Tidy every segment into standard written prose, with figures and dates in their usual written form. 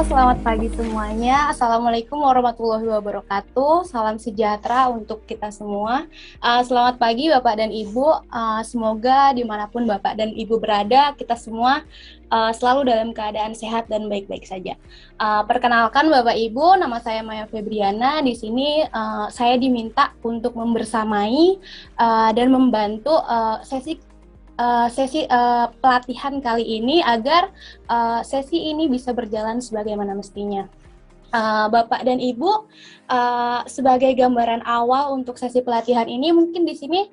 selamat pagi semuanya. Assalamualaikum warahmatullahi wabarakatuh. Salam sejahtera untuk kita semua. Selamat pagi Bapak dan Ibu. Semoga dimanapun Bapak dan Ibu berada, kita semua selalu dalam keadaan sehat dan baik-baik saja. Perkenalkan Bapak Ibu, nama saya Maya Febriana. Di sini saya diminta untuk membersamai dan membantu sesi pelatihan kali ini agar sesi ini bisa berjalan sebagaimana mestinya. Bapak dan Ibu, sebagai gambaran awal untuk sesi pelatihan ini, mungkin di sini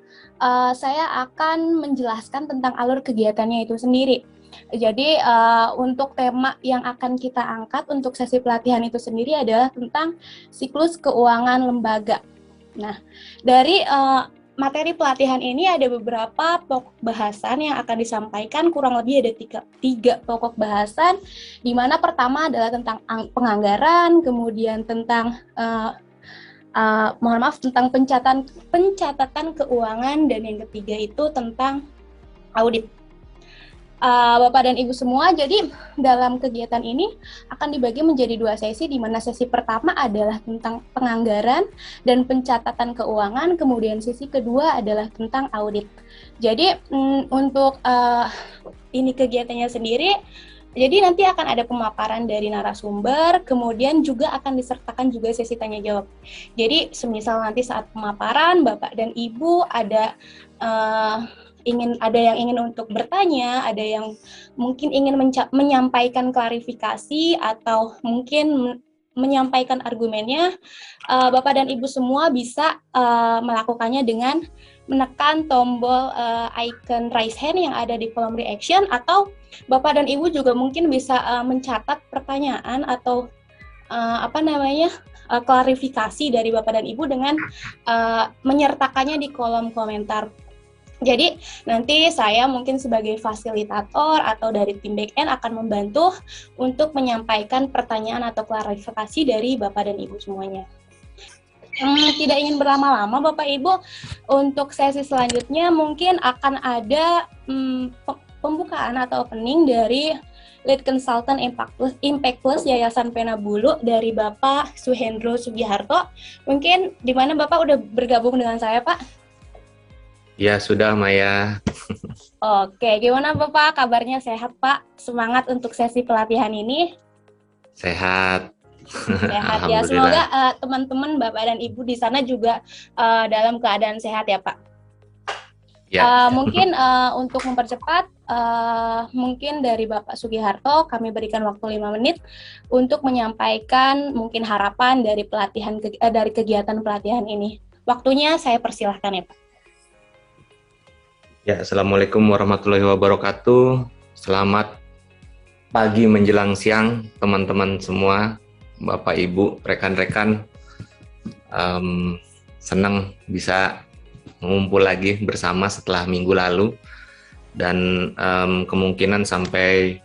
saya akan menjelaskan tentang alur kegiatannya itu sendiri. Jadi untuk tema yang akan kita angkat untuk sesi pelatihan itu sendiri adalah tentang siklus keuangan lembaga. Nah, dari materi pelatihan ini ada beberapa pokok bahasan yang akan disampaikan, kurang lebih ada tiga pokok bahasan, di mana pertama adalah tentang penganggaran, kemudian tentang tentang pencatatan keuangan, dan yang ketiga itu tentang audit. Bapak dan Ibu semua, jadi dalam kegiatan ini akan dibagi menjadi dua sesi, di mana sesi pertama adalah tentang penganggaran dan pencatatan keuangan, kemudian sesi kedua adalah tentang audit. Jadi untuk ini kegiatannya sendiri, jadi nanti akan ada pemaparan dari narasumber, kemudian juga akan disertakan juga sesi tanya jawab. Jadi semisal nanti saat pemaparan Bapak dan Ibu ada yang ingin untuk bertanya, ada yang mungkin ingin menyampaikan klarifikasi atau mungkin menyampaikan argumennya, Bapak dan Ibu semua bisa melakukannya dengan menekan tombol icon raise hand yang ada di kolom reaction, atau Bapak dan Ibu juga mungkin bisa mencatat pertanyaan atau klarifikasi dari Bapak dan Ibu dengan menyertakannya di kolom komentar. Jadi nanti saya mungkin sebagai fasilitator atau dari tim back-end akan membantu untuk menyampaikan pertanyaan atau klarifikasi dari Bapak dan Ibu semuanya. Tidak ingin berlama-lama Bapak Ibu, untuk sesi selanjutnya mungkin akan ada pembukaan atau opening dari Lead Consultant Impact Plus Yayasan Pena Bulu dari Bapak Suhendro Sugiharto. Mungkin di mana Bapak udah bergabung dengan saya, Pak? Ya, sudah Maya. Oke, gimana Bapak? Kabarnya sehat, Pak? Semangat untuk sesi pelatihan ini? Sehat. Sehat ya. Semoga teman-teman Bapak dan Ibu di sana juga dalam keadaan sehat ya, Pak. Ya. Mungkin untuk mempercepat, mungkin dari Bapak Sugiharto kami berikan waktu 5 menit untuk menyampaikan mungkin harapan dari dari kegiatan pelatihan ini. Waktunya saya persilahkan ya, Pak. Ya, Assalamualaikum warahmatullahi wabarakatuh. Selamat pagi menjelang siang teman-teman semua, Bapak Ibu, rekan-rekan. Senang bisa mengumpul lagi bersama setelah minggu lalu, dan kemungkinan sampai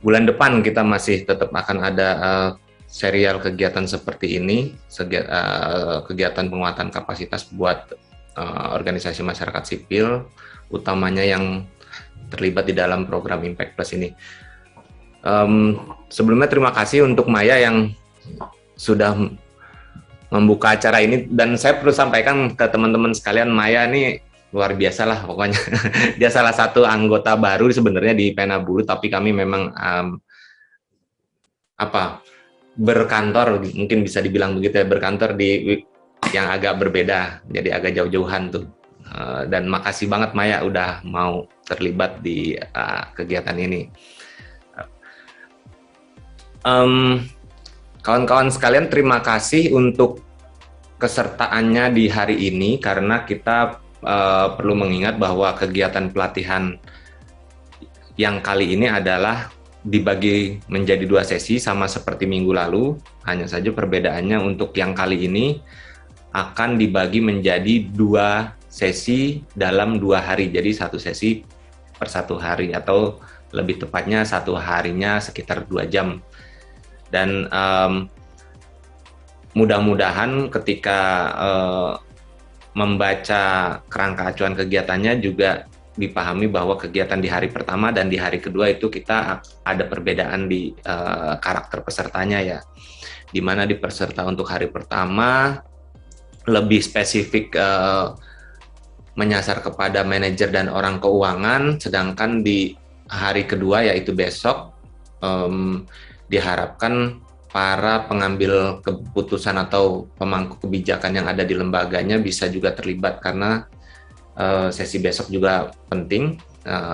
bulan depan kita masih tetap akan ada serial kegiatan seperti ini, kegiatan penguatan kapasitas buat organisasi masyarakat sipil, utamanya yang terlibat di dalam program Impact Plus ini. Sebelumnya terima kasih untuk Maya yang sudah membuka acara ini, dan saya perlu sampaikan ke teman-teman sekalian, Maya ini luar biasa lah pokoknya. Dia salah satu anggota baru sebenarnya di Pena Bulu, tapi kami memang berkantor, mungkin bisa dibilang begitu ya, berkantor di yang agak berbeda, jadi agak jauh-jauhan tuh. Dan makasih banget Maya udah mau terlibat di kegiatan ini. Kawan-kawan sekalian, terima kasih untuk kesertaannya di hari ini, karena kita perlu mengingat bahwa kegiatan pelatihan yang kali ini adalah dibagi menjadi dua sesi sama seperti minggu lalu, hanya saja perbedaannya untuk yang kali ini akan dibagi menjadi dua sesi dalam 2 hari, jadi satu sesi per 1 hari, atau lebih tepatnya satu harinya sekitar 2 jam. Dan mudah-mudahan ketika membaca kerangka acuan kegiatannya juga dipahami bahwa kegiatan di hari pertama dan di hari kedua itu kita ada perbedaan di karakter pesertanya ya. Di mana di peserta untuk hari pertama lebih spesifik menyasar kepada manajer dan orang keuangan, sedangkan di hari kedua yaitu besok diharapkan para pengambil keputusan atau pemangku kebijakan yang ada di lembaganya bisa juga terlibat, karena sesi besok juga penting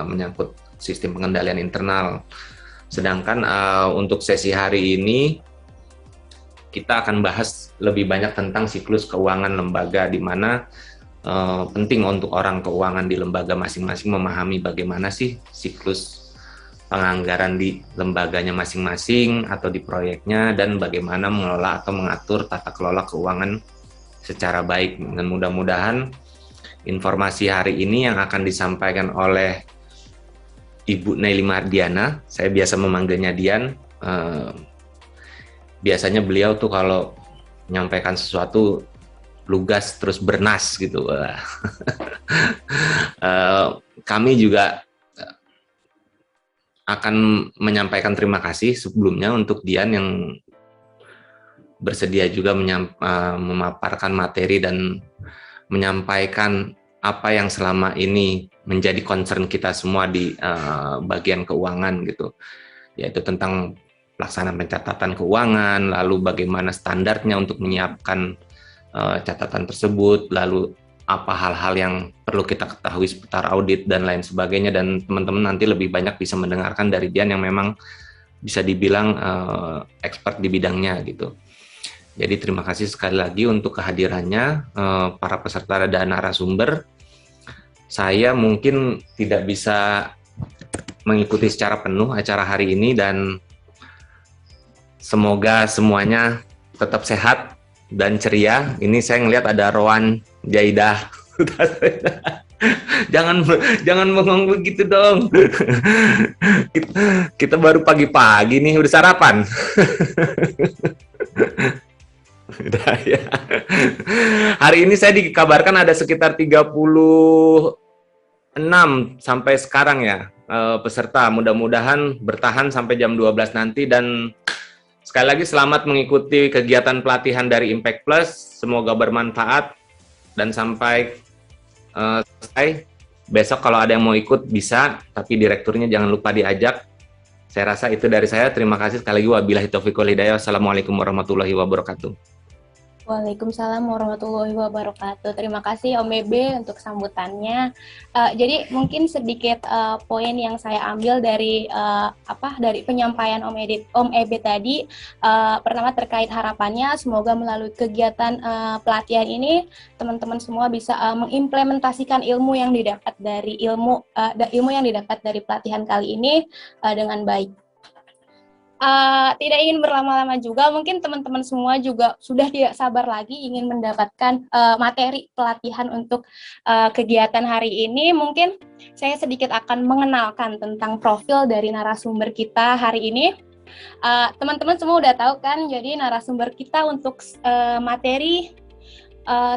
menyangkut sistem pengendalian internal. Sedangkan untuk sesi hari ini kita akan bahas lebih banyak tentang siklus keuangan lembaga, di mana penting untuk orang keuangan di lembaga masing-masing memahami bagaimana sih siklus penganggaran di lembaganya masing-masing atau di proyeknya, dan bagaimana mengelola atau mengatur tata kelola keuangan secara baik. Dan mudah-mudahan informasi hari ini yang akan disampaikan oleh Ibu Naili Mardiana, saya biasa memanggilnya Dian, biasanya beliau tuh kalau menyampaikan sesuatu lugas terus bernas gitu. Kami juga akan menyampaikan terima kasih sebelumnya untuk Dian yang bersedia juga memaparkan materi dan menyampaikan apa yang selama ini menjadi concern kita semua di bagian keuangan gitu, yaitu tentang pelaksanaan pencatatan keuangan, lalu bagaimana standarnya untuk menyiapkan catatan tersebut, lalu apa hal-hal yang perlu kita ketahui seputar audit dan lain sebagainya. Dan teman-teman nanti lebih banyak bisa mendengarkan dari Dian yang memang bisa dibilang expert di bidangnya gitu. Jadi terima kasih sekali lagi untuk kehadirannya para peserta dan narasumber. Saya mungkin tidak bisa mengikuti secara penuh acara hari ini, dan semoga semuanya tetap sehat dan ceria. Ini saya ngelihat ada Rowan Jaidah. Jangan bengong begitu dong. Kita baru pagi-pagi nih, udah sarapan. Udah ya. Hari ini saya dikabarkan ada sekitar 36 sampai sekarang ya peserta. Mudah-mudahan bertahan sampai jam 12 nanti, dan sekali lagi selamat mengikuti kegiatan pelatihan dari Impact Plus. Semoga bermanfaat dan sampai selesai. Besok kalau ada yang mau ikut bisa, tapi direkturnya jangan lupa diajak. Saya rasa itu dari saya. Terima kasih sekali lagi. Wabillahi taufiq wal hidayah. Wassalamualaikum warahmatullahi wabarakatuh. Waalaikumsalam warahmatullahi wabarakatuh. Terima kasih Om Ebe untuk sambutannya. Jadi mungkin sedikit poin yang saya ambil dari dari penyampaian Om Ebe tadi. Pertama terkait harapannya, semoga melalui kegiatan pelatihan ini teman-teman semua bisa mengimplementasikan ilmu yang didapat dari ilmu yang didapat dari pelatihan kali ini dengan baik. Tidak ingin berlama-lama juga, mungkin teman-teman semua juga sudah tidak sabar lagi ingin mendapatkan materi pelatihan untuk kegiatan hari ini. Mungkin saya sedikit akan mengenalkan tentang profil dari narasumber kita hari ini. Teman-teman semua udah tahu kan, jadi narasumber kita untuk materi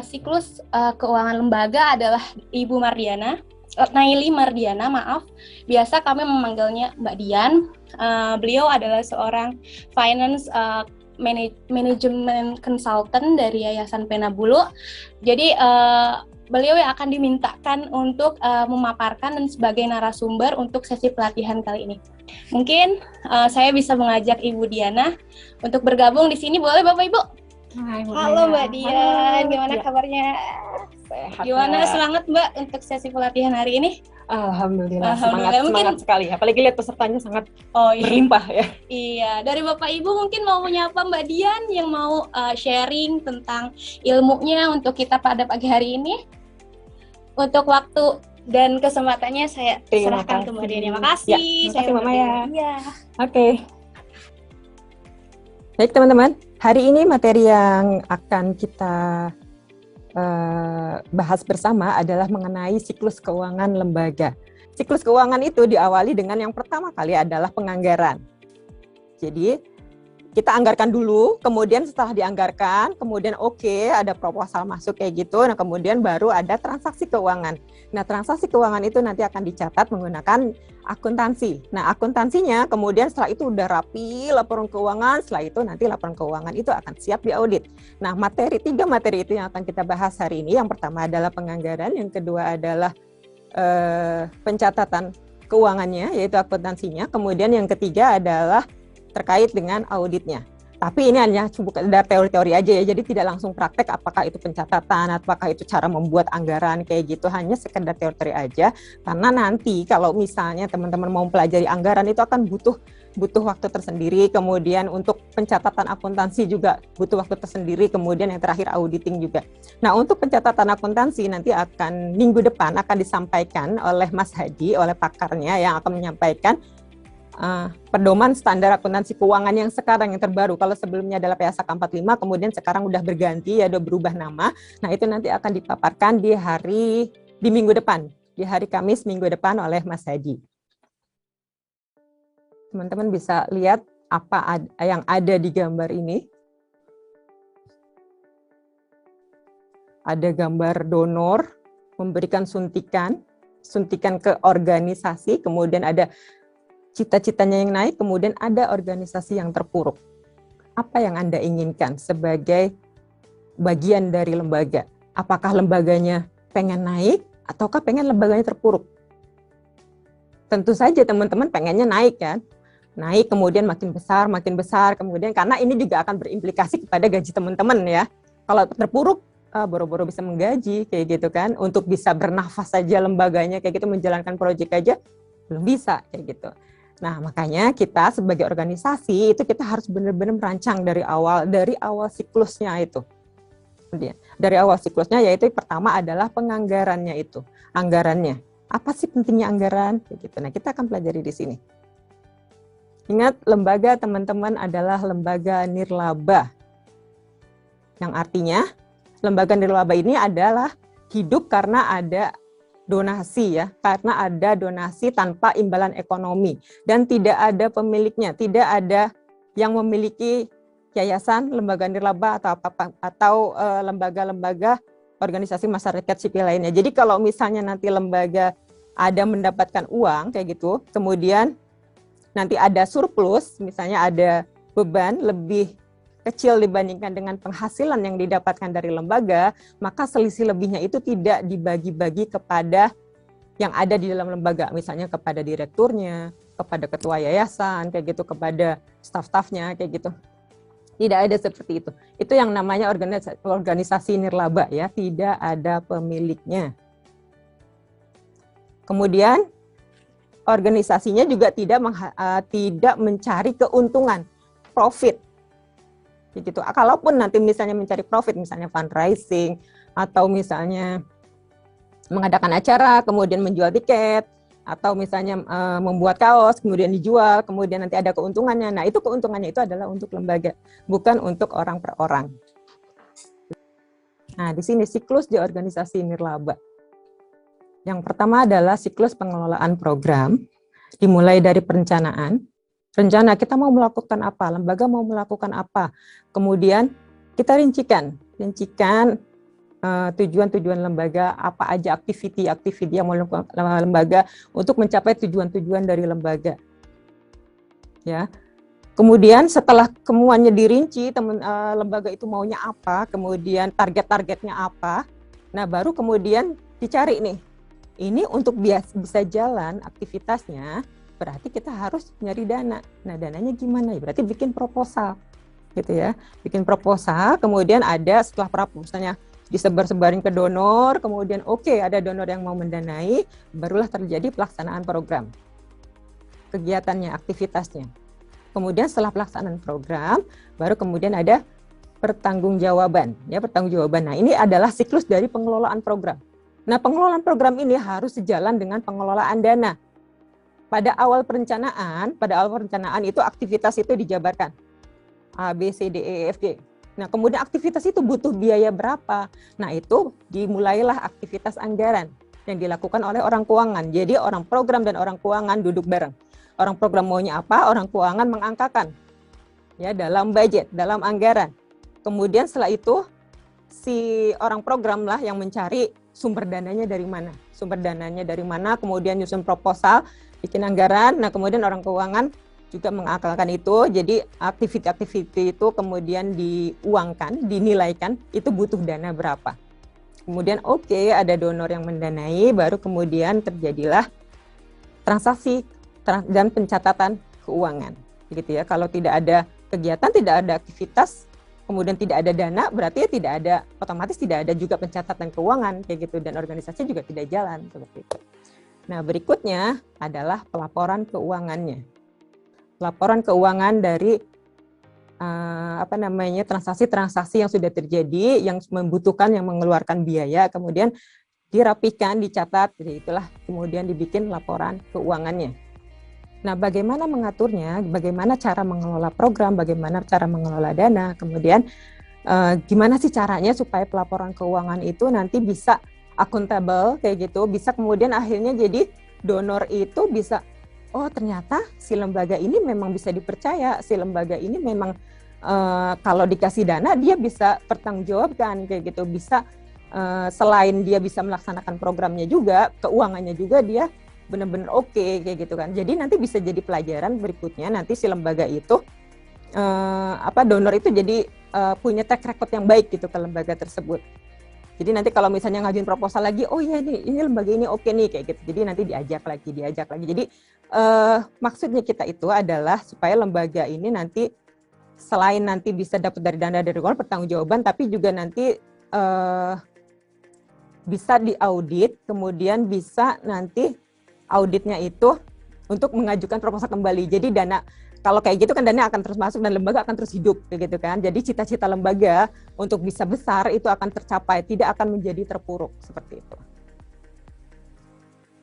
siklus keuangan lembaga adalah Ibu Naili Mardiana, maaf. Biasa kami memanggilnya Mbak Dian. Beliau adalah seorang finance management consultant dari Yayasan Pena Bulu. Jadi beliau yang akan dimintakan untuk memaparkan dan sebagai narasumber untuk sesi pelatihan kali ini. Mungkin saya bisa mengajak Ibu Diana untuk bergabung di sini. Boleh Bapak Ibu? Hai, halo Mbak Dian, gimana kabarnya? Sehat, gimana semangat Mbak untuk sesi pelatihan hari ini? Alhamdulillah. Semangat sekali. Apalagi lihat pesertanya sangat iya. berlimpah ya. Iya, dari Bapak Ibu mungkin mau menyapa Mbak Dian yang mau sharing tentang ilmunya untuk kita pada pagi hari ini. Untuk waktu dan kesempatannya saya serahkan ke Mbak Dian. Terima kasih. Ya, terima kasih Mama ya. Iya. Oke. Baik teman-teman, hari ini materi yang akan kita bahas bersama adalah mengenai siklus keuangan lembaga. Siklus keuangan itu diawali dengan yang pertama kali adalah penganggaran. Jadi kita anggarkan dulu, kemudian setelah dianggarkan, kemudian oke, ada proposal masuk kayak gitu, nah kemudian baru ada transaksi keuangan. Nah, transaksi keuangan itu nanti akan dicatat menggunakan akuntansi. Nah, akuntansinya kemudian setelah itu udah rapi laporan keuangan, setelah itu nanti laporan keuangan itu akan siap diaudit. Nah, tiga materi itu yang akan kita bahas hari ini. Yang pertama adalah penganggaran, yang kedua adalah pencatatan keuangannya, yaitu akuntansinya. Kemudian yang ketiga adalah terkait dengan auditnya. Tapi ini hanya sekedar teori-teori aja ya, jadi tidak langsung praktek apakah itu pencatatan, apakah itu cara membuat anggaran kayak gitu, hanya sekedar teori-teori aja. Karena nanti kalau misalnya teman-teman mau pelajari anggaran itu akan butuh waktu tersendiri, kemudian untuk pencatatan akuntansi juga butuh waktu tersendiri, kemudian yang terakhir auditing juga. Nah, untuk pencatatan akuntansi nanti akan minggu depan akan disampaikan oleh Mas Hadi, oleh pakarnya yang akan menyampaikan pedoman standar akuntansi keuangan yang sekarang yang terbaru. Kalau sebelumnya adalah PSAK 45, kemudian sekarang udah berganti, ada berubah nama. Nah, itu nanti akan dipaparkan di minggu depan, di hari Kamis minggu depan oleh Mas Hadi. Teman-teman bisa lihat apa yang ada di gambar ini. Ada gambar donor memberikan suntikan ke organisasi, kemudian ada cita-citanya yang naik, kemudian ada organisasi yang terpuruk. Apa yang Anda inginkan sebagai bagian dari lembaga? Apakah lembaganya pengen naik, ataukah pengen lembaganya terpuruk? Tentu saja teman-teman pengennya naik kan? Naik, kemudian makin besar, kemudian karena ini juga akan berimplikasi kepada gaji teman-teman ya. Kalau terpuruk, boro-boro bisa menggaji, kayak gitu kan. Untuk bisa bernafas saja lembaganya, kayak gitu, menjalankan proyek aja, belum bisa, kayak gitu. Nah, makanya kita sebagai organisasi itu kita harus benar-benar merancang dari awal siklusnya itu. Dari awal siklusnya yaitu pertama adalah penganggarannya itu. Anggarannya. Apa sih pentingnya anggaran? Gitu. Nah, kita akan pelajari di sini. Ingat, lembaga teman-teman adalah lembaga nirlaba. Yang artinya, lembaga nirlaba ini adalah hidup karena ada donasi ya, karena ada donasi tanpa imbalan ekonomi dan tidak ada pemiliknya, tidak ada yang memiliki yayasan, lembaga nirlaba atau lembaga-lembaga organisasi masyarakat sipil lainnya. Jadi kalau misalnya nanti lembaga ada mendapatkan uang kayak gitu, kemudian nanti ada surplus, misalnya ada beban lebih kecil dibandingkan dengan penghasilan yang didapatkan dari lembaga, maka selisih lebihnya itu tidak dibagi-bagi kepada yang ada di dalam lembaga, misalnya kepada direkturnya, kepada ketua yayasan, kayak gitu, kepada staf-stafnya, kayak gitu. Tidak ada seperti itu. Itu yang namanya organisasi nirlaba ya, tidak ada pemiliknya. Kemudian organisasinya juga tidak mencari keuntungan, profit. Gitu. Kalaupun nanti misalnya mencari profit, misalnya fundraising atau misalnya mengadakan acara, kemudian menjual tiket, atau misalnya membuat kaos, kemudian dijual, kemudian nanti ada keuntungannya. Nah, itu keuntungannya itu adalah untuk lembaga, bukan untuk orang per orang. Nah, di sini siklus di organisasi nirlaba. Yang pertama adalah siklus pengelolaan program, dimulai dari perencanaan. Rencana kita mau melakukan apa, lembaga mau melakukan apa, kemudian kita rincikan tujuan-tujuan lembaga, apa aja aktiviti yang mau lakukan lembaga untuk mencapai tujuan-tujuan dari lembaga. Ya. Kemudian setelah semuanya dirinci, lembaga itu maunya apa, kemudian target-targetnya apa, nah baru kemudian dicari nih, ini untuk bisa jalan aktivitasnya, berarti kita harus nyari dana. Nah, dananya gimana? Berarti bikin proposal, gitu ya. Bikin proposal, kemudian ada setelah proposalnya disebar-sebarin ke donor, kemudian ada donor yang mau mendanai, barulah terjadi pelaksanaan program. Kegiatannya, aktivitasnya. Kemudian setelah pelaksanaan program, baru kemudian ada pertanggungjawaban, ya, pertanggungjawaban. Nah, ini adalah siklus dari pengelolaan program. Nah, pengelolaan program ini harus sejalan dengan pengelolaan dana. Pada awal perencanaan itu aktivitas itu dijabarkan. A, B, C, D, E, F, G. Nah, kemudian aktivitas itu butuh biaya berapa? Nah, itu dimulailah aktivitas anggaran yang dilakukan oleh orang keuangan. Jadi, orang program dan orang keuangan duduk bareng. Orang program maunya apa, orang keuangan mengangkakan. ya, dalam budget, dalam anggaran. Kemudian setelah itu si orang program lah yang mencari sumber dananya dari mana. Sumber dananya dari mana, kemudian nyusun proposal, bikin anggaran. Nah, kemudian orang keuangan juga mengakalkan itu. Jadi aktiviti-aktiviti itu kemudian diuangkan, dinilaikan, itu butuh dana berapa. Kemudian oke, ada donor yang mendanai, baru kemudian terjadilah transaksi dan pencatatan keuangan. Gitu ya. Kalau tidak ada kegiatan, tidak ada aktivitas, kemudian tidak ada dana, berarti tidak ada, otomatis tidak ada juga pencatatan keuangan kayak gitu, dan organisasi juga tidak jalan seperti itu. Nah, berikutnya adalah pelaporan keuangannya. Laporan keuangan dari transaksi-transaksi yang sudah terjadi, yang membutuhkan, yang mengeluarkan biaya, kemudian dirapikan, dicatat, jadi itulah kemudian dibikin laporan keuangannya. Nah, bagaimana mengaturnya, bagaimana cara mengelola program, bagaimana cara mengelola dana, kemudian gimana sih caranya supaya pelaporan keuangan itu nanti bisa akuntabel kayak gitu, bisa kemudian akhirnya jadi donor itu bisa, oh ternyata si lembaga ini memang bisa dipercaya, si lembaga ini memang kalau dikasih dana dia bisa pertanggungjawabkan kayak gitu, bisa selain dia bisa melaksanakan programnya juga, keuangannya juga dia benar-benar oke kayak gitu kan. Jadi nanti bisa jadi pelajaran berikutnya, nanti si lembaga itu donor itu jadi punya track record yang baik gitu ke lembaga tersebut. Jadi nanti kalau misalnya ngajuin proposal lagi, oh iya ini lembaga ini oke nih kayak gitu. Jadi nanti diajak lagi. Jadi maksudnya kita itu adalah supaya lembaga ini nanti selain nanti bisa dapat dari dana dari luar pertanggungjawaban, tapi juga nanti bisa diaudit, kemudian bisa nanti auditnya itu untuk mengajukan proposal kembali. Jadi dana, kalau kayak gitu kan dana akan terus masuk dan lembaga akan terus hidup gitu kan. Jadi cita-cita lembaga untuk bisa besar itu akan tercapai, tidak akan menjadi terpuruk seperti itu.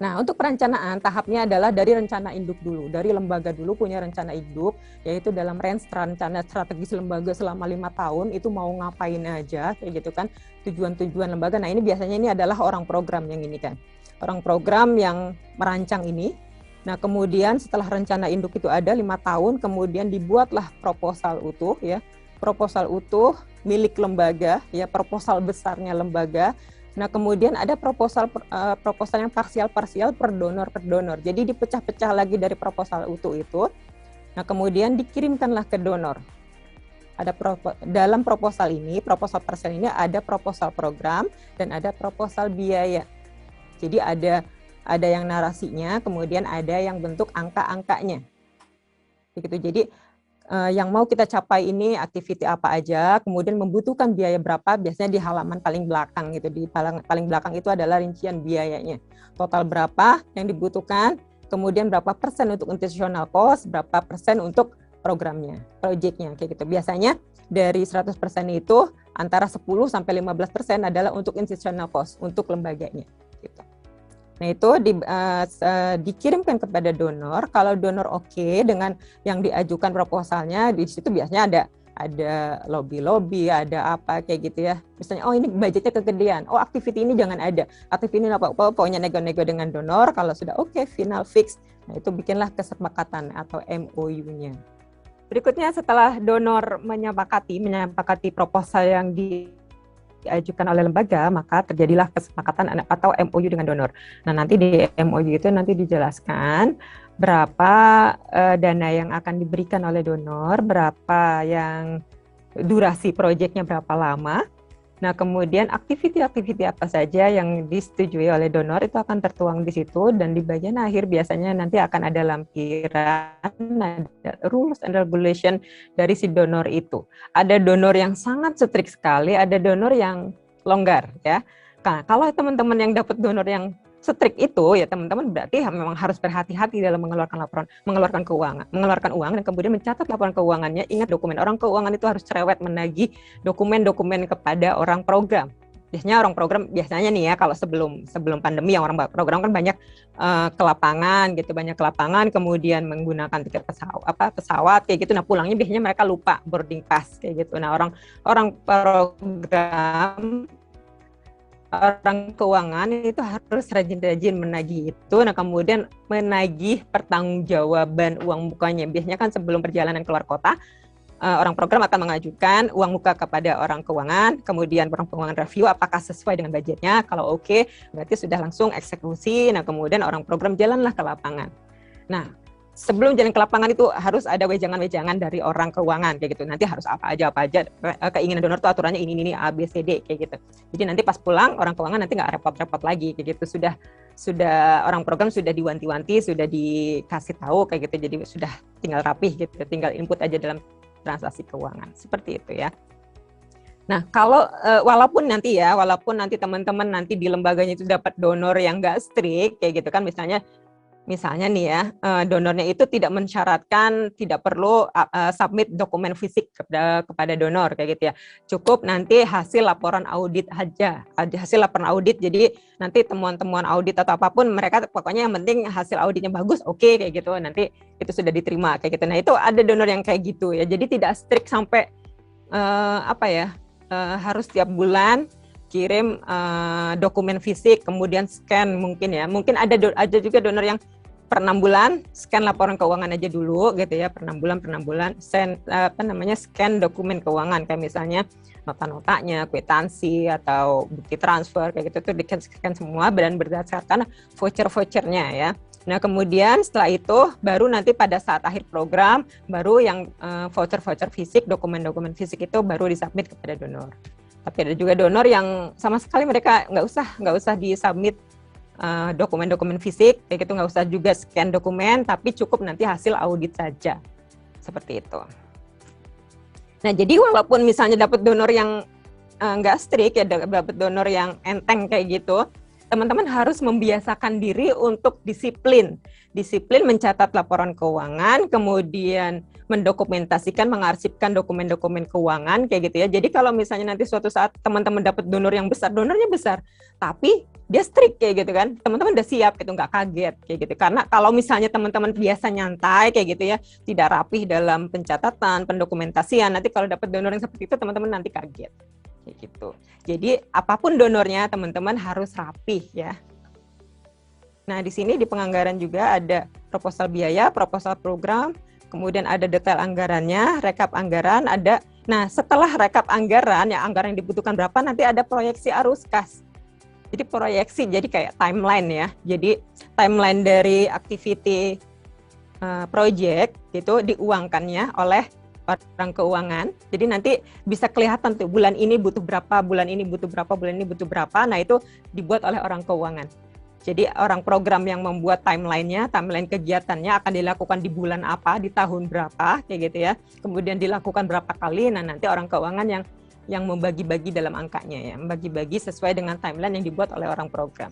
Nah, untuk perencanaan tahapnya adalah dari rencana induk dulu. Dari lembaga dulu punya rencana induk, yaitu dalam range rencana strategis lembaga selama 5 tahun itu mau ngapain aja kayak gitu kan. Tujuan-tujuan lembaga. Nah, ini biasanya ini adalah orang program yang ini kan. Orang program yang merancang ini. Nah, kemudian setelah rencana induk itu ada 5 tahun, kemudian dibuatlah proposal utuh ya. Proposal utuh milik lembaga ya, proposal besarnya lembaga. Nah, kemudian ada proposal yang parsial per donor. Jadi dipecah-pecah lagi dari proposal utuh itu. Nah, kemudian dikirimkanlah ke donor. Ada dalam proposal ini, proposal parsial ini ada proposal program dan ada proposal biaya. Jadi ada yang narasinya, kemudian ada yang bentuk angka-angkanya. Begitu. Jadi yang mau kita capai ini aktiviti apa aja, kemudian membutuhkan biaya berapa, biasanya di halaman paling belakang gitu. Di paling belakang itu adalah rincian biayanya. Total berapa yang dibutuhkan, kemudian berapa persen untuk institutional cost, berapa persen untuk programnya, proyeknya kayak gitu. Biasanya dari 100% itu antara 10 sampai 15% adalah untuk institutional cost, untuk lembaganya gitu. Nah, itu dikirimkan kepada donor. Kalau donor oke dengan yang diajukan proposalnya, di situ biasanya ada lobby, ada apa kayak gitu ya. Misalnya, oh ini budgetnya kegedean, oh activity ini jangan ada, activity ini apa, pokoknya nego-nego dengan donor. Kalau sudah oke, final fix, nah itu bikinlah kesepakatan atau MOU-nya. Berikutnya setelah donor menyepakati proposal yang diajukan oleh lembaga, maka terjadilah kesepakatan atau MOU dengan donor. Nah, nanti di MOU itu nanti dijelaskan berapa dana yang akan diberikan oleh donor, berapa yang durasi proyeknya berapa lama. Nah, kemudian aktiviti-aktiviti apa saja yang disetujui oleh donor itu akan tertuang di situ, dan di bagian akhir biasanya nanti akan ada lampiran, ada rules and regulation dari si donor itu. Ada donor yang sangat strict sekali, ada donor yang longgar ya. Nah, kalau teman-teman yang dapat donor yang strict itu ya teman-teman berarti memang harus berhati-hati dalam mengeluarkan uang dan kemudian mencatat laporan keuangannya. Ingat, dokumen orang keuangan itu harus cerewet menagih dokumen-dokumen kepada orang program. Biasanya orang program nih ya, kalau sebelum pandemi yang orang program kan banyak ke lapangan kemudian menggunakan tiket pesawat kayak gitu. Nah, pulangnya biasanya mereka lupa boarding pass kayak gitu. Nah, orang program, orang keuangan itu harus rajin-rajin menagih itu. Nah, kemudian menagih pertanggungjawaban uang mukanya. Biasanya kan sebelum perjalanan keluar kota, orang program akan mengajukan uang muka kepada orang keuangan, kemudian orang keuangan review apakah sesuai dengan budgetnya. Kalau oke, berarti sudah langsung eksekusi. Nah, kemudian orang program jalanlah ke lapangan. Nah, sebelum jalan ke lapangan itu harus ada wejangan-wejangan dari orang keuangan kayak gitu. Nanti harus apa aja keinginan donor itu aturannya ini A B C D kayak gitu. Jadi nanti pas pulang orang keuangan nanti nggak repot-repot lagi kayak gitu. Sudah orang program sudah diwanti-wanti, sudah dikasih tahu kayak gitu. Jadi sudah tinggal rapih gitu, tinggal input aja dalam transaksi keuangan seperti itu ya. Nah, kalau walaupun nanti teman-teman nanti di lembaganya itu dapat donor yang nggak strict kayak gitu kan, misalnya nih ya, donornya itu tidak mensyaratkan, tidak perlu submit dokumen fisik kepada donor kayak gitu ya. Cukup nanti hasil laporan audit aja, hasil laporan audit. Jadi nanti temuan-temuan audit atau apapun mereka pokoknya yang penting hasil auditnya bagus, oke kayak gitu. Nanti itu sudah diterima kayak gitu. Nah, itu ada donor yang kayak gitu ya. Jadi tidak strict sampai harus tiap bulan kirim dokumen fisik, kemudian scan mungkin ya. Mungkin ada juga donor yang per 6 bulan scan laporan keuangan aja dulu gitu ya, per 6 bulan scan dokumen keuangan kayak misalnya nota-notanya, kwitansi atau bukti transfer kayak gitu tuh di-scan semua dan berdasarkan voucher-vouchernya ya. Nah, kemudian setelah itu baru nanti pada saat akhir program baru yang voucher-voucher fisik, dokumen-dokumen fisik itu baru disubmit kepada donor. Tapi ada juga donor yang sama sekali mereka nggak usah disubmit dokumen-dokumen fisik, kayak gitu nggak usah juga scan dokumen, tapi cukup nanti hasil audit saja, seperti itu. Nah, jadi walaupun misalnya dapat donor yang nggak strict ya, dapat donor yang enteng kayak gitu, teman-teman harus membiasakan diri untuk disiplin mencatat laporan keuangan, kemudian mendokumentasikan, mengarsipkan dokumen-dokumen keuangan kayak gitu ya. Jadi kalau misalnya nanti suatu saat teman-teman dapat donor yang besar, donornya besar, tapi dia strict kayak gitu kan, teman-teman udah siap gitu, nggak kaget kayak gitu. Karena kalau misalnya teman-teman biasa nyantai kayak gitu ya, tidak rapih dalam pencatatan, pendokumentasian, nanti kalau dapat donor yang seperti itu teman-teman nanti kaget kayak gitu. Jadi apapun donornya teman-teman harus rapih ya. Nah, di sini di penganggaran juga ada proposal biaya, proposal program, kemudian ada detail anggarannya, rekap anggaran, ada. Nah, setelah rekap anggaran, ya anggaran yang dibutuhkan berapa, nanti ada proyeksi arus kas. Jadi proyeksi, jadi kayak timeline ya. Jadi timeline dari activity project itu diuangkannya oleh orang keuangan. Jadi nanti bisa kelihatan tuh bulan ini butuh berapa, bulan ini butuh berapa, bulan ini butuh berapa. Nah, itu dibuat oleh orang keuangan. Jadi orang program yang membuat timeline kegiatannya akan dilakukan di bulan apa, di tahun berapa, kayak gitu ya. Kemudian dilakukan berapa kali, nah nanti orang keuangan yang membagi-bagi dalam angkanya ya, membagi-bagi sesuai dengan timeline yang dibuat oleh orang program.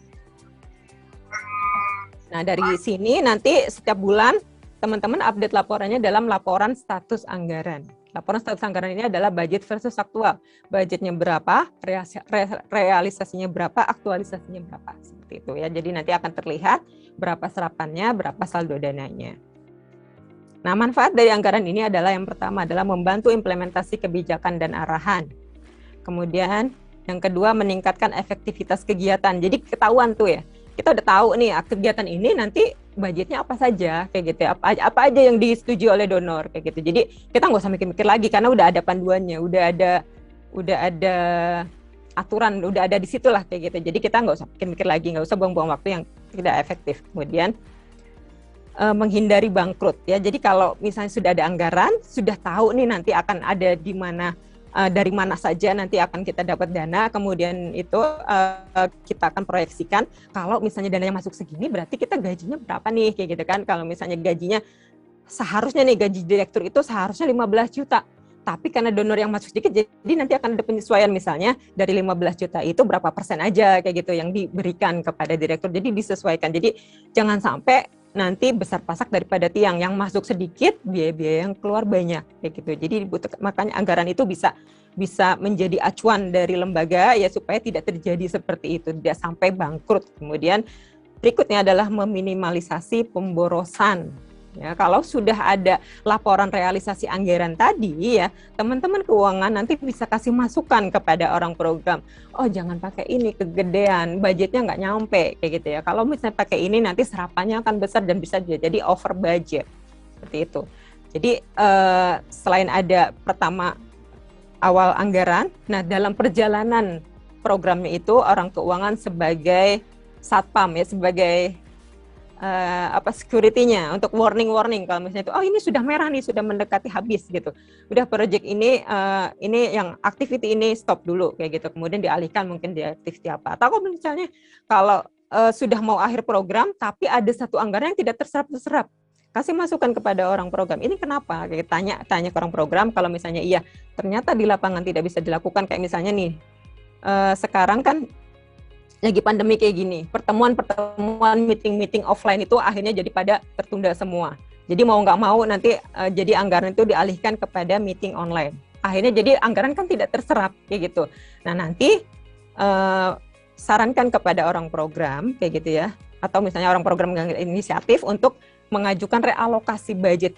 Nah, dari sini nanti setiap bulan teman-teman update laporannya dalam laporan status anggaran. Laporan status anggaran ini adalah budget versus aktual. Budgetnya berapa, realisasinya berapa, aktualisasinya berapa. Seperti itu ya. Jadi nanti akan terlihat berapa serapannya, berapa saldo dananya. Nah, manfaat dari anggaran ini adalah yang pertama adalah membantu implementasi kebijakan dan arahan. Kemudian yang kedua meningkatkan efektivitas kegiatan. Jadi ketahuan tuh ya. Kita udah tahu nih kegiatan ini nanti budgetnya apa saja kayak gitu ya, apa aja yang disetujui oleh donor kayak gitu. Jadi kita nggak usah mikir-mikir lagi karena udah ada panduannya, udah ada aturan, udah ada di situ lah kayak gitu. Jadi kita nggak usah mikir-mikir lagi, nggak usah buang-buang waktu yang tidak efektif. Kemudian menghindari bangkrut ya. Jadi kalau misalnya sudah ada anggaran, sudah tahu nih nanti akan ada di mana, dari mana saja nanti akan kita dapat dana, kemudian itu kita akan proyeksikan kalau misalnya dananya masuk segini berarti kita gajinya berapa nih kayak gitu kan. Kalau misalnya gajinya seharusnya nih gaji direktur itu seharusnya 15 juta. Tapi karena donor yang masuk sedikit jadi nanti akan ada penyesuaian, misalnya dari 15 juta itu berapa persen aja kayak gitu yang diberikan kepada direktur. Jadi disesuaikan. Jadi jangan sampai nanti besar pasak daripada tiang, yang masuk sedikit, biaya-biaya yang keluar banyak kayak gitu. Jadi makanya anggaran itu bisa menjadi acuan dari lembaga ya supaya tidak terjadi seperti itu, tidak sampai bangkrut. Kemudian berikutnya adalah meminimalisasi pemborosan. Ya, kalau sudah ada laporan realisasi anggaran tadi ya, teman-teman keuangan nanti bisa kasih masukan kepada orang program. Oh, jangan pakai ini, kegedean, budgetnya nggak nyampe kayak gitu ya. Kalau misalnya pakai ini nanti serapannya akan besar dan bisa jadi over budget. Seperti itu. Jadi selain ada pertama awal anggaran, nah dalam perjalanan programnya itu orang keuangan sebagai satpam ya, sebagai security-nya untuk warning kalau misalnya itu ini sudah merah nih, sudah mendekati habis gitu. Udah project ini yang activity ini stop dulu kayak gitu. Kemudian dialihkan mungkin di activity apa. Atau kalau misalnya kalau sudah mau akhir program tapi ada satu anggaran yang tidak terserap. Kasih masukan kepada orang program. Ini kenapa? Kayak tanya ke orang program, kalau misalnya iya ternyata di lapangan tidak bisa dilakukan, kayak misalnya nih sekarang kan lagi pandemi kayak gini, pertemuan meeting offline itu akhirnya jadi pada tertunda semua. Jadi mau nggak mau nanti jadi anggaran itu dialihkan kepada meeting online. Akhirnya jadi anggaran kan tidak terserap kayak gitu. Nah nanti sarankan kepada orang program kayak gitu ya, atau misalnya orang program inisiatif untuk mengajukan realokasi budget.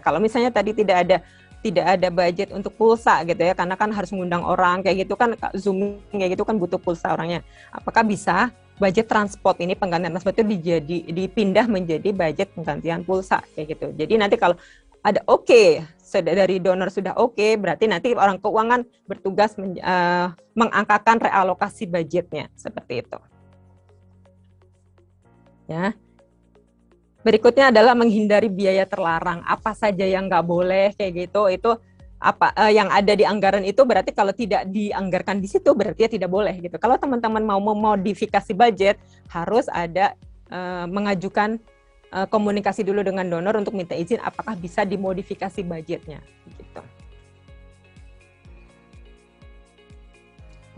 Kalau misalnya tadi tidak ada budget untuk pulsa gitu ya, karena kan harus mengundang orang kayak gitu kan, Zoom kayak gitu kan butuh pulsa orangnya. Apakah bisa budget transport ini, penggantian transport itu dipindah menjadi budget penggantian pulsa kayak gitu. Jadi nanti kalau ada dari donor sudah berarti nanti orang keuangan bertugas mengangkatkan realokasi budgetnya seperti itu. Ya. Berikutnya adalah menghindari biaya terlarang. Apa saja yang nggak boleh kayak gitu, itu apa yang ada di anggaran itu berarti kalau tidak dianggarkan di situ berarti ya tidak boleh gitu. Kalau teman-teman mau memodifikasi budget harus ada mengajukan komunikasi dulu dengan donor untuk minta izin apakah bisa dimodifikasi budgetnya gitu.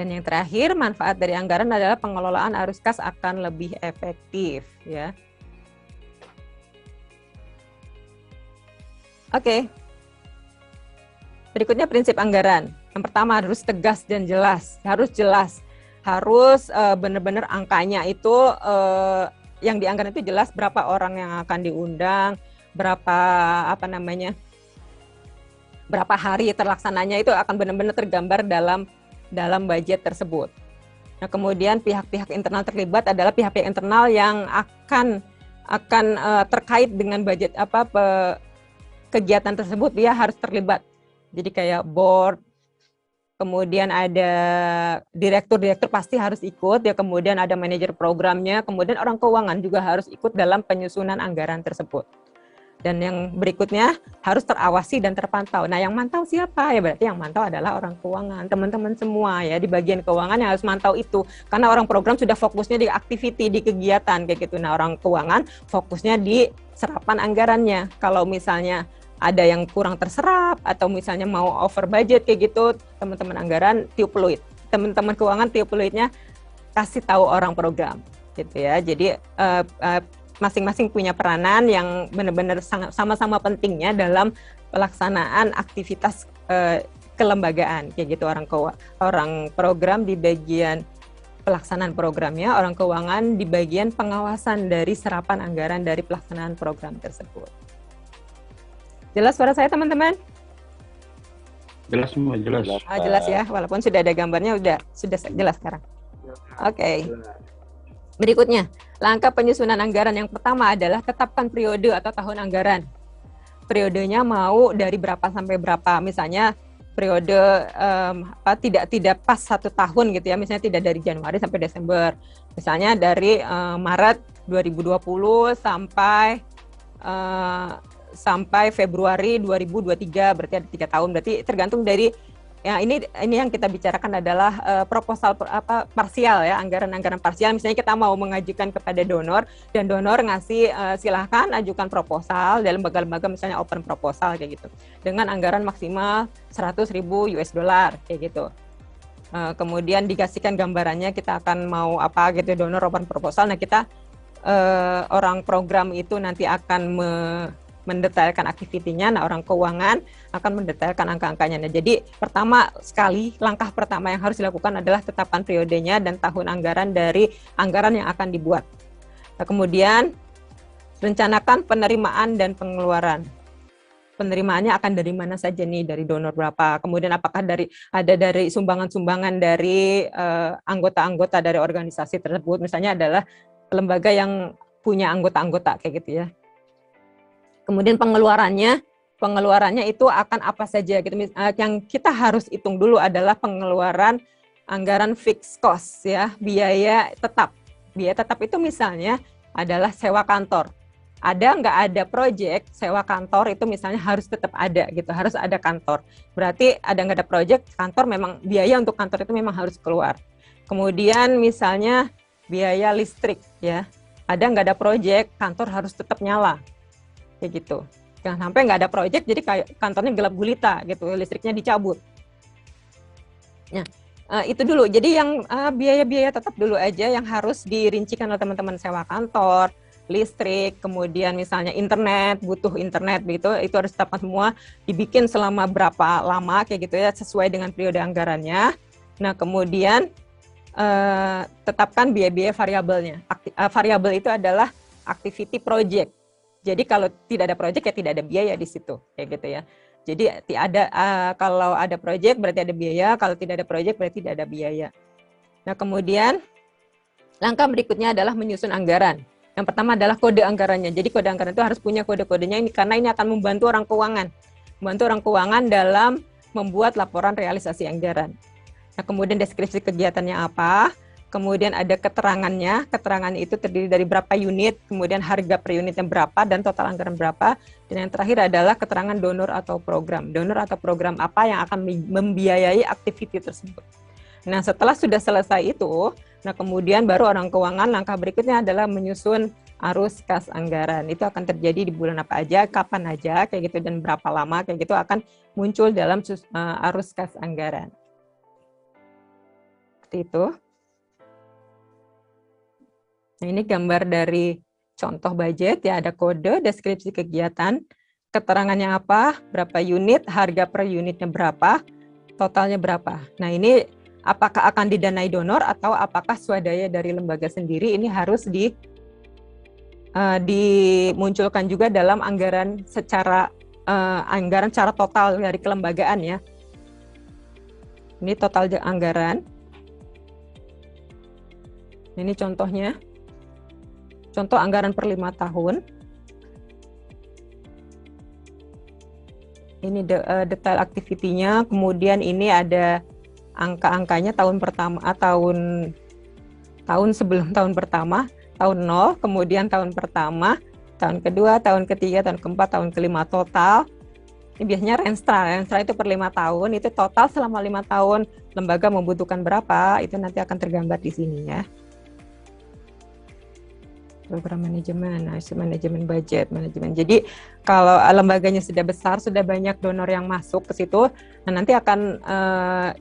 Dan yang terakhir, manfaat dari anggaran adalah pengelolaan arus kas akan lebih efektif ya. Oke. Berikutnya prinsip anggaran. Yang pertama harus tegas dan jelas. Harus jelas. Harus benar-benar angkanya itu yang di anggaran itu jelas berapa orang yang akan diundang, berapa berapa hari terlaksananya, itu akan benar-benar tergambar dalam budget tersebut. Nah, kemudian pihak-pihak internal terlibat adalah pihak-pihak internal yang akan terkait dengan budget kegiatan tersebut, dia harus terlibat. Jadi kayak board, kemudian ada direktur pasti harus ikut ya, kemudian ada manajer programnya, kemudian orang keuangan juga harus ikut dalam penyusunan anggaran tersebut. Dan yang berikutnya harus terawasi dan terpantau. Nah, yang mantau siapa? Ya berarti yang mantau adalah orang keuangan, teman-teman semua ya di bagian keuangan yang harus mantau itu. Karena orang program sudah fokusnya di activity, di kegiatan kayak gitu. Nah, orang keuangan fokusnya di serapan anggarannya. Kalau misalnya ada yang kurang terserap atau misalnya mau over budget kayak gitu, teman-teman anggaran tiup peluit. Teman-teman keuangan tiup peluitnya kasih tahu orang program gitu ya. Jadi masing-masing punya peranan yang benar-benar sama-sama pentingnya dalam pelaksanaan aktivitas kelembagaan kayak gitu. Orang program di bagian pelaksanaan programnya, orang keuangan di bagian pengawasan dari serapan anggaran dari pelaksanaan program tersebut. Jelas suara saya teman-teman? Jelas semua, jelas. Jelas ya, walaupun sudah ada gambarnya sudah jelas sekarang. Oke. Berikutnya, langkah penyusunan anggaran yang pertama adalah tetapkan periode atau tahun anggaran. Periodenya mau dari berapa sampai berapa, misalnya periode tidak pas 1 tahun gitu ya, misalnya tidak dari Januari sampai Desember, misalnya dari Maret 2020 sampai Februari 2023, berarti ada 3 tahun, berarti tergantung dari ya ini yang kita bicarakan adalah proposal parsial ya, anggaran parsial. Misalnya kita mau mengajukan kepada donor dan donor ngasih silahkan ajukan proposal dalam lembaga-lembaga, misalnya open proposal kayak gitu dengan anggaran maksimal $100,000 kayak gitu. Kemudian dikasihkan gambarannya kita akan mau apa gitu, donor open proposal. Nah, kita orang program itu nanti akan mendetailkan aktivitinya, nah orang keuangan akan mendetailkan angka-angkanya. Nah, jadi langkah pertama yang harus dilakukan adalah tetapkan periodenya dan tahun anggaran dari anggaran yang akan dibuat. Nah, kemudian rencanakan penerimaan dan pengeluaran. Penerimaannya akan dari mana saja nih, dari donor berapa, kemudian apakah dari sumbangan-sumbangan dari anggota-anggota dari organisasi tersebut, misalnya adalah lembaga yang punya anggota-anggota kayak gitu ya. Kemudian pengeluarannya itu akan apa saja gitu. Yang kita harus hitung dulu adalah pengeluaran anggaran fixed cost ya, biaya tetap. Biaya tetap itu misalnya adalah sewa kantor. Ada nggak ada proyek sewa kantor itu misalnya harus tetap ada gitu, harus ada kantor. Berarti ada nggak ada proyek, kantor memang biaya untuk kantor itu memang harus keluar. Kemudian misalnya biaya listrik ya, ada nggak ada proyek, kantor harus tetap nyala, kayak gitu. Jangan sampai nggak ada proyek, jadi kayak kantornya gelap gulita gitu, listriknya dicabut. Nah, itu dulu. Jadi yang biaya-biaya tetap dulu aja yang harus dirincikan oleh teman-teman, sewa kantor, listrik, kemudian misalnya internet, butuh internet begitu, itu harus tetap semua dibikin selama berapa lama kayak gitu ya, sesuai dengan periode anggarannya. Nah, kemudian tetapkan biaya-biaya variabelnya. Variabel itu adalah activity project. Jadi kalau tidak ada project ya tidak ada biaya di situ, kayak gitu ya. Jadi kalau ada project berarti ada biaya, kalau tidak ada project berarti tidak ada biaya. Nah, kemudian langkah berikutnya adalah menyusun anggaran. Yang pertama adalah kode anggarannya. Jadi kode anggaran itu harus punya kode-kodenya ini karena ini akan membantu orang keuangan. Membantu orang keuangan dalam membuat laporan realisasi anggaran. Nah, kemudian deskripsi kegiatannya apa, kemudian ada keterangannya, keterangan itu terdiri dari berapa unit, kemudian harga per unitnya berapa, dan total anggaran berapa, dan yang terakhir adalah keterangan donor atau program. Donor atau program apa yang akan membiayai aktiviti tersebut. Nah, setelah sudah selesai itu, nah kemudian baru orang keuangan langkah berikutnya adalah menyusun arus kas anggaran. Itu akan terjadi di bulan apa aja, kapan aja, kayak gitu, dan berapa lama, kayak gitu akan muncul dalam arus kas anggaran. Seperti itu. Nah, ini gambar dari contoh budget ya, ada kode, deskripsi kegiatan, keterangannya apa, berapa unit, harga per unitnya berapa, totalnya berapa. Nah, ini apakah akan didanai donor atau apakah swadaya dari lembaga sendiri, ini harus dimunculkan juga dalam anggaran secara total dari kelembagaan ya. Ini total anggaran. Ini contohnya. Contoh anggaran per 5 tahun. Ini detail aktivitinya, kemudian ini ada angka-angkanya tahun pertama, tahun sebelum tahun pertama, tahun 0, kemudian tahun pertama, tahun kedua, tahun ketiga, tahun keempat, tahun kelima total. Ini biasanya renstra itu per 5 tahun, itu total selama 5 tahun lembaga membutuhkan berapa, itu nanti akan tergambar di sini ya. Program manajemen, manajemen budget, manajemen. Jadi kalau lembaganya sudah besar, sudah banyak donor yang masuk ke situ, nah nanti akan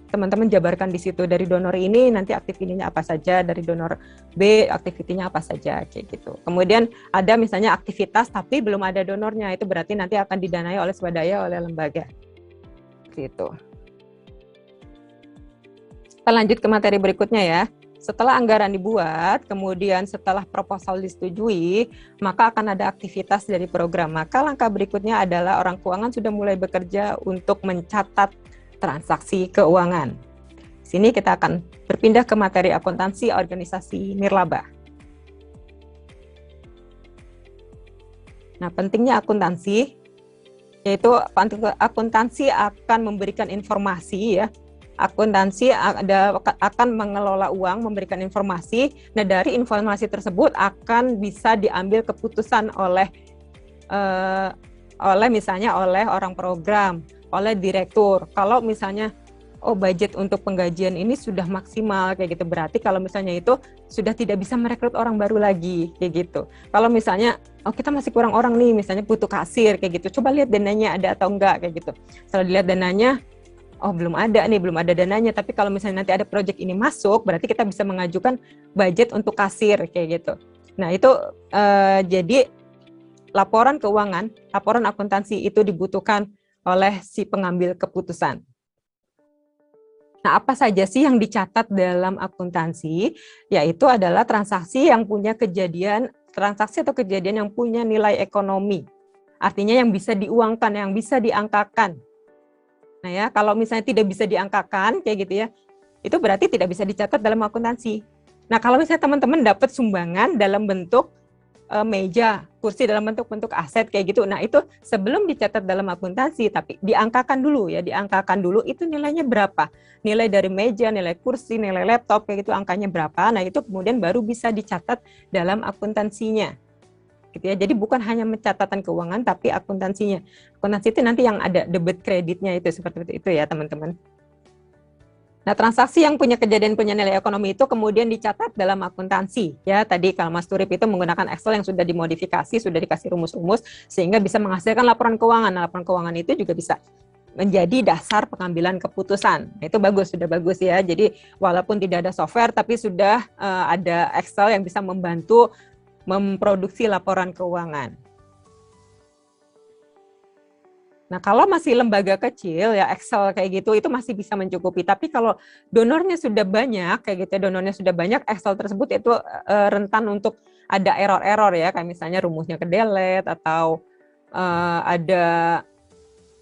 teman-teman jabarkan di situ dari donor ini nanti aktivitinya apa saja, dari donor B aktivitinya apa saja, kayak gitu. Kemudian ada misalnya aktivitas tapi belum ada donornya, itu berarti nanti akan didanai oleh swadaya oleh lembaga. Gitu. Kita lanjut ke materi berikutnya ya. Setelah anggaran dibuat, kemudian setelah proposal disetujui, maka akan ada aktivitas dari program. Maka langkah berikutnya adalah orang keuangan sudah mulai bekerja untuk mencatat transaksi keuangan. Sini kita akan berpindah ke materi akuntansi organisasi nirlaba. Nah, pentingnya akuntansi, yaitu akuntansi akan memberikan informasi ya. Akuntansi akan mengelola uang, memberikan informasi. Nah, dari informasi tersebut akan bisa diambil keputusan oleh misalnya oleh orang program, oleh direktur. Kalau misalnya budget untuk penggajian ini sudah maksimal kayak gitu, berarti kalau misalnya itu sudah tidak bisa merekrut orang baru lagi kayak gitu. Kalau misalnya kita masih kurang orang nih, misalnya butuh kasir kayak gitu, coba lihat dananya ada atau enggak kayak gitu. Setelah dilihat dananya, belum ada dananya, tapi kalau misalnya nanti ada proyek ini masuk, berarti kita bisa mengajukan budget untuk kasir kayak gitu. Nah, itu jadi laporan keuangan, laporan akuntansi itu dibutuhkan oleh si pengambil keputusan. Nah, apa saja sih yang dicatat dalam akuntansi? Yaitu adalah transaksi yang punya transaksi atau kejadian yang punya nilai ekonomi. Artinya yang bisa diuangkan, yang bisa diangkakan. Nah ya, kalau misalnya tidak bisa diangkakan kayak gitu ya, itu berarti tidak bisa dicatat dalam akuntansi. Nah, kalau misalnya teman-teman dapat sumbangan dalam bentuk meja, kursi dalam bentuk aset kayak gitu. Nah, itu sebelum dicatat dalam akuntansi, tapi diangkakan dulu ya, diangkakan dulu itu nilainya berapa. Nilai dari meja, nilai kursi, nilai laptop kayak gitu angkanya berapa. Nah, itu kemudian baru bisa dicatat dalam akuntansinya. Gitu ya. Jadi bukan hanya pencatatan keuangan tapi akuntansinya. Akuntansi itu nanti yang ada debit kreditnya itu seperti itu ya, teman-teman. Nah, transaksi yang punya kejadian punya nilai ekonomi itu kemudian dicatat dalam akuntansi. Ya, tadi kalau Mas Turip itu menggunakan Excel yang sudah dimodifikasi, sudah dikasih rumus-rumus sehingga bisa menghasilkan laporan keuangan. Nah, laporan keuangan itu juga bisa menjadi dasar pengambilan keputusan. Nah, itu bagus, sudah bagus ya. Jadi walaupun tidak ada software tapi sudah ada Excel yang bisa membantu memproduksi laporan keuangan. Nah, kalau masih lembaga kecil ya Excel kayak gitu itu masih bisa mencukupi. Tapi kalau donornya sudah banyak kayak gitu, donornya sudah banyak, Excel tersebut itu rentan untuk ada error-error ya, kayak misalnya rumusnya ke-delete atau ada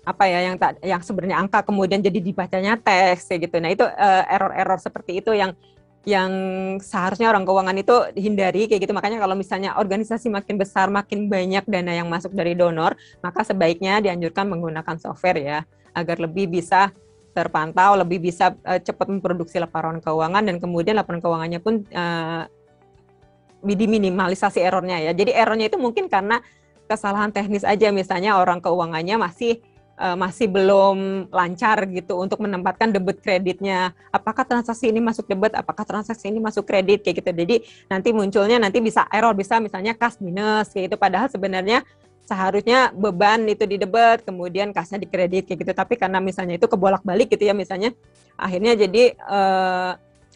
apa ya yang sebenarnya angka kemudian jadi dibacanya teks kayak gitu. Nah, itu error-error seperti itu yang seharusnya orang keuangan itu hindari kayak gitu. Makanya kalau misalnya organisasi makin besar, makin banyak dana yang masuk dari donor, maka sebaiknya dianjurkan menggunakan software ya, agar lebih bisa terpantau, lebih bisa cepat memproduksi laporan keuangan, dan kemudian laporan keuangannya pun diminimalisasi errornya ya. Jadi errornya itu mungkin karena kesalahan teknis aja, misalnya orang keuangannya masih belum lancar gitu untuk menempatkan debit kreditnya. Apakah transaksi ini masuk debit, apakah transaksi ini masuk kredit kayak gitu. Jadi nanti munculnya bisa error, bisa misalnya kas minus kayak gitu. Padahal sebenarnya seharusnya beban itu di debit, kemudian kasnya di kredit kayak gitu. Tapi karena misalnya itu kebolak-balik gitu ya, misalnya akhirnya jadi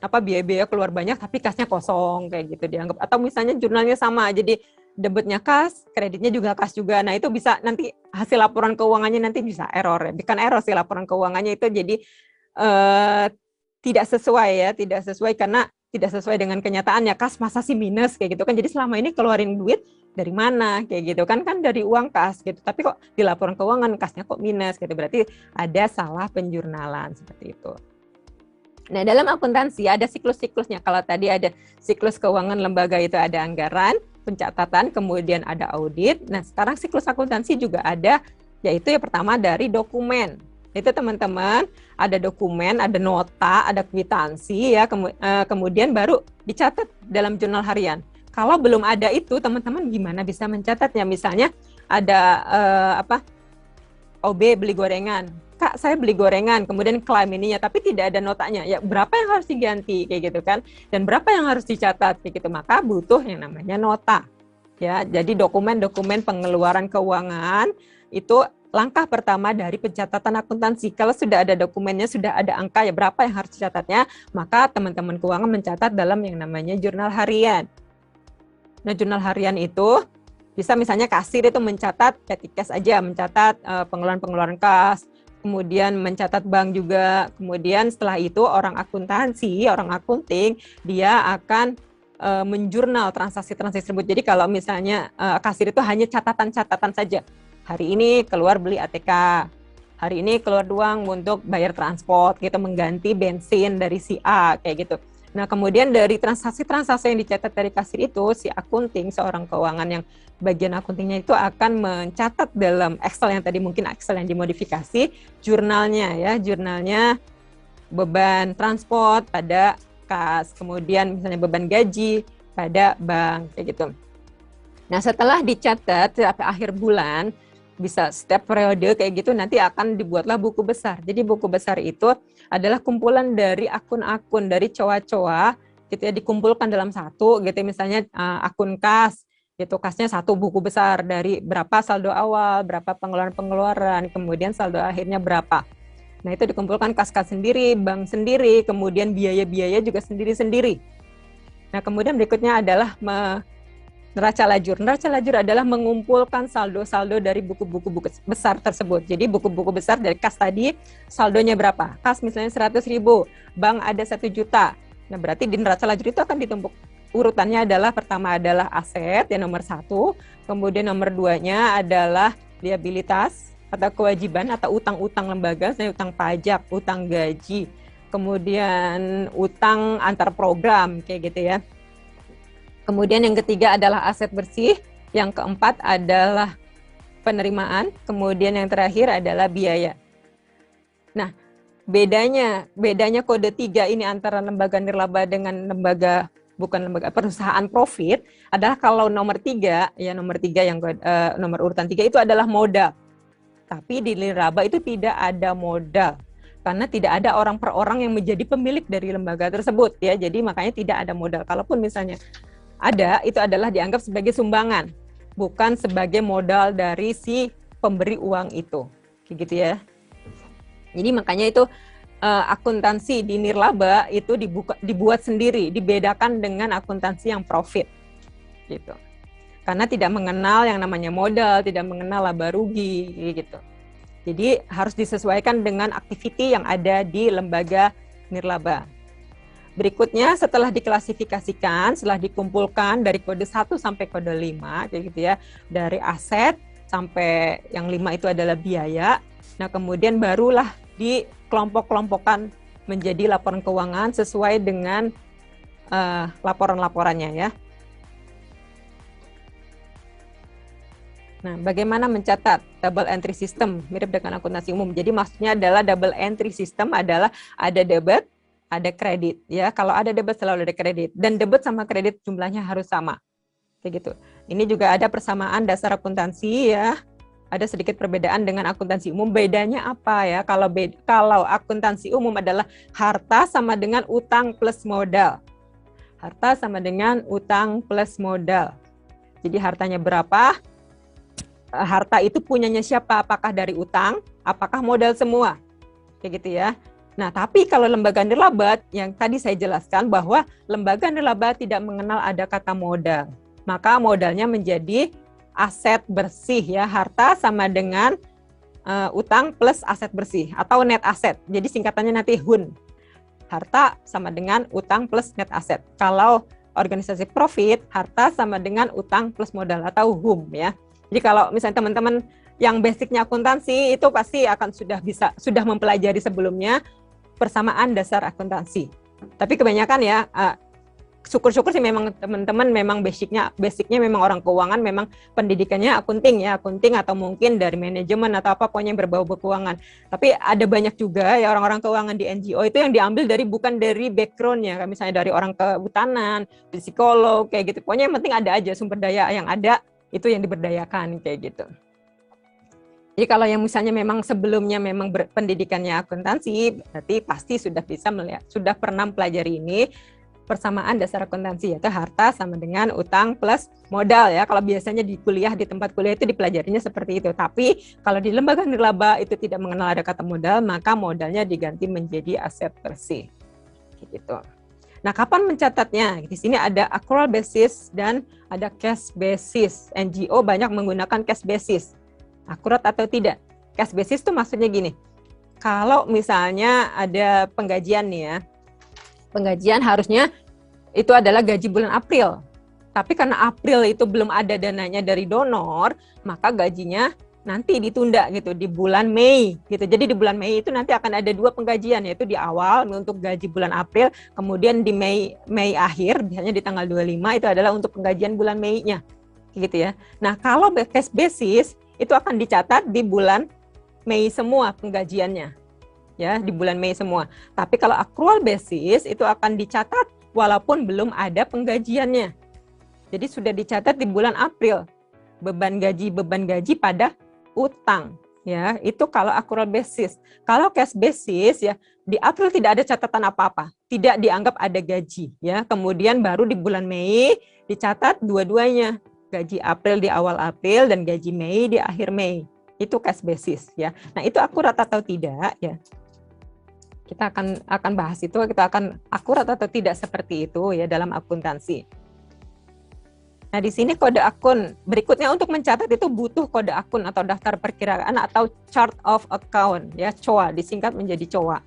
biaya-biaya keluar banyak tapi kasnya kosong kayak gitu dianggap. Atau misalnya jurnalnya sama, jadi debitnya kas, kreditnya juga kas juga. Nah, itu bisa nanti hasil laporan keuangannya nanti bisa error ya. Bukan error sih, laporan keuangannya itu jadi tidak sesuai karena tidak sesuai dengan kenyataannya. Kas masa sih minus kayak gitu kan. Jadi selama ini keluarin duit dari mana kayak gitu kan dari uang kas gitu. Tapi kok di laporan keuangan kasnya kok minus gitu. Berarti ada salah penjurnalan seperti itu. Nah, dalam akuntansi ada siklus-siklusnya. Kalau tadi ada siklus keuangan lembaga itu ada anggaran, pencatatan, kemudian ada audit. Nah, sekarang siklus akuntansi juga ada, yaitu yang pertama dari dokumen. Itu teman-teman, ada dokumen, ada nota, ada kwitansi ya, kemudian baru dicatat dalam jurnal harian. Kalau belum ada itu, teman-teman gimana bisa mencatatnya? Misalnya ada OB beli gorengan. Kak, saya beli gorengan, kemudian klaim ininya, tapi tidak ada notanya. Ya, berapa yang harus diganti kayak gitu kan? Dan berapa yang harus dicatat kayak gitu. Maka butuh yang namanya nota. Ya, jadi dokumen-dokumen pengeluaran keuangan itu langkah pertama dari pencatatan akuntansi. Kalau sudah ada dokumennya, sudah ada angka ya berapa yang harus dicatatnya, maka teman-teman keuangan mencatat dalam yang namanya jurnal harian. Nah, jurnal harian itu bisa misalnya kasir itu mencatat petty cash aja, mencatat pengeluaran-pengeluaran kas, kemudian mencatat bank juga. Kemudian setelah itu orang akuntansi, orang akunting, dia akan menjurnal transaksi-transaksi tersebut. Jadi kalau misalnya kasir itu hanya catatan-catatan saja. Hari ini keluar beli ATK, hari ini keluar uang untuk bayar transport, gitu, mengganti bensin dari si A, kayak gitu. Nah, kemudian dari transaksi-transaksi yang dicatat dari kasir itu, si akunting, seorang keuangan yang bagian akuntingnya itu akan mencatat dalam Excel yang tadi mungkin Excel yang dimodifikasi, jurnalnya ya, jurnalnya beban transport pada kas, kemudian misalnya beban gaji pada bank, kayak gitu. Nah, setelah dicatat sampai akhir bulan, bisa setiap periode kayak gitu, nanti akan dibuatlah buku besar. Jadi buku besar itu adalah kumpulan dari akun-akun, dari coa-coa gitu ya, dikumpulkan dalam satu gitu, misalnya akun kas, gitu, kasnya satu buku besar dari berapa saldo awal, berapa pengeluaran-pengeluaran, kemudian saldo akhirnya berapa. Nah, itu dikumpulkan kas-kas sendiri, bank sendiri, kemudian biaya-biaya juga sendiri-sendiri. Nah, kemudian berikutnya adalah neraca lajur. Neraca lajur adalah mengumpulkan saldo-saldo dari buku-buku besar tersebut. Jadi buku-buku besar dari kas tadi, saldonya berapa? Kas misalnya 100.000, bank ada 1 juta. Nah, berarti di neraca lajur itu akan ditumpuk. Urutannya adalah pertama adalah aset, yang nomor 1. Kemudian nomor 2-nya adalah liabilitas atau kewajiban atau utang-utang lembaga, misalnya utang pajak, utang gaji, kemudian utang antar program, kayak gitu ya. Kemudian yang ketiga adalah aset bersih, yang keempat adalah penerimaan, kemudian yang terakhir adalah biaya. Nah, bedanya kode 3 ini antara lembaga nirlaba dengan perusahaan profit adalah kalau nomor 3 yang nomor urutan 3 itu adalah modal. Tapi di nirlaba itu tidak ada modal. Karena tidak ada orang per orang yang menjadi pemilik dari lembaga tersebut ya. Jadi makanya tidak ada modal. Kalaupun misalnya ada, itu adalah dianggap sebagai sumbangan, bukan sebagai modal dari si pemberi uang itu. Kayak gitu ya. Jadi makanya itu akuntansi di nirlaba itu dibuat sendiri, dibedakan dengan akuntansi yang profit. Gitu. Karena tidak mengenal yang namanya modal, tidak mengenal laba rugi gitu. Jadi harus disesuaikan dengan aktiviti yang ada di lembaga nirlaba. Berikutnya setelah diklasifikasikan, setelah dikumpulkan dari kode 1 sampai kode 5 kayak gitu ya, dari aset sampai yang 5 itu adalah biaya. Nah, kemudian barulah dikelompok-kelompokkan menjadi laporan keuangan sesuai dengan laporan-laporannya ya. Nah, bagaimana mencatat double entry system mirip dengan akuntansi umum. Jadi maksudnya adalah double entry system adalah ada debit, ada kredit ya. Kalau ada debit selalu ada kredit dan debit sama kredit jumlahnya harus sama. Kayak gitu. Ini juga ada persamaan dasar akuntansi ya. Ada sedikit perbedaan dengan akuntansi umum. Bedanya apa ya? Kalau akuntansi umum adalah harta sama dengan utang plus modal. Harta sama dengan utang plus modal. Jadi hartanya berapa? Harta itu punyanya siapa? Apakah dari utang? Apakah modal semua? Kayak gitu ya. Nah, tapi kalau lembaga nirlaba yang tadi saya jelaskan bahwa lembaga nirlaba tidak mengenal ada kata modal. Maka modalnya menjadi aset bersih ya. Harta sama dengan utang plus aset bersih atau net asset. Jadi singkatannya nanti HUN. Harta sama dengan utang plus net asset. Kalau organisasi profit, harta sama dengan utang plus modal atau HUM ya. Jadi kalau misalnya teman-teman yang basicnya akuntansi itu pasti akan sudah mempelajari sebelumnya persamaan dasar akuntansi. Tapi kebanyakan ya syukur-syukur sih memang teman-teman memang basicnya memang orang keuangan, memang pendidikannya akunting atau mungkin dari manajemen atau apa pokoknya yang berbau keuangan. Tapi ada banyak juga ya orang-orang keuangan di NGO itu yang diambil bukan dari backgroundnya, misalnya dari orang kehutanan, psikolog kayak gitu. Pokoknya yang penting ada aja sumber daya yang ada. Itu yang diberdayakan kayak gitu. Jadi kalau yang misalnya memang sebelumnya memang pendidikannya akuntansi, berarti pasti sudah bisa melihat, sudah pernah pelajari ini persamaan dasar akuntansi, yaitu harta sama dengan utang plus modal ya. Kalau biasanya di kuliah, di tempat kuliah itu dipelajarinya seperti itu. Tapi kalau di lembaga nirlaba itu tidak mengenal ada kata modal, maka modalnya diganti menjadi aset bersih. Gitu. Nah, kapan mencatatnya? Di sini ada accrual basis dan ada cash basis. NGO banyak menggunakan cash basis. Akurat atau tidak? Cash basis itu maksudnya gini. Kalau misalnya ada penggajian nih ya. Penggajian harusnya itu adalah gaji bulan April. Tapi karena April itu belum ada dananya dari donor, maka gajinya nanti ditunda gitu di bulan Mei gitu. Jadi di bulan Mei itu nanti akan ada 2 penggajian, yaitu di awal untuk gaji bulan April, kemudian di Mei akhir, biasanya di tanggal 25 itu adalah untuk penggajian bulan Mei-nya. Gitu ya. Nah, kalau cash basis itu akan dicatat di bulan Mei semua penggajiannya. Ya, di bulan Mei semua. Tapi kalau accrual basis itu akan dicatat walaupun belum ada penggajiannya. Jadi sudah dicatat di bulan April. Beban gaji pada utang ya, itu kalau accrual basis. Kalau cash basis ya, di April tidak ada catatan apa-apa, tidak dianggap ada gaji ya. Kemudian baru di bulan Mei dicatat dua-duanya, gaji April di awal April dan gaji Mei di akhir Mei. Itu cash basis ya. Nah, itu akurat atau tidak ya. Kita akan bahas itu, kita akan akurat atau tidak seperti itu ya dalam akuntansi. Nah, di sini kode akun. Berikutnya untuk mencatat itu butuh kode akun atau daftar perkiraan atau chart of account ya, COA, disingkat menjadi COA.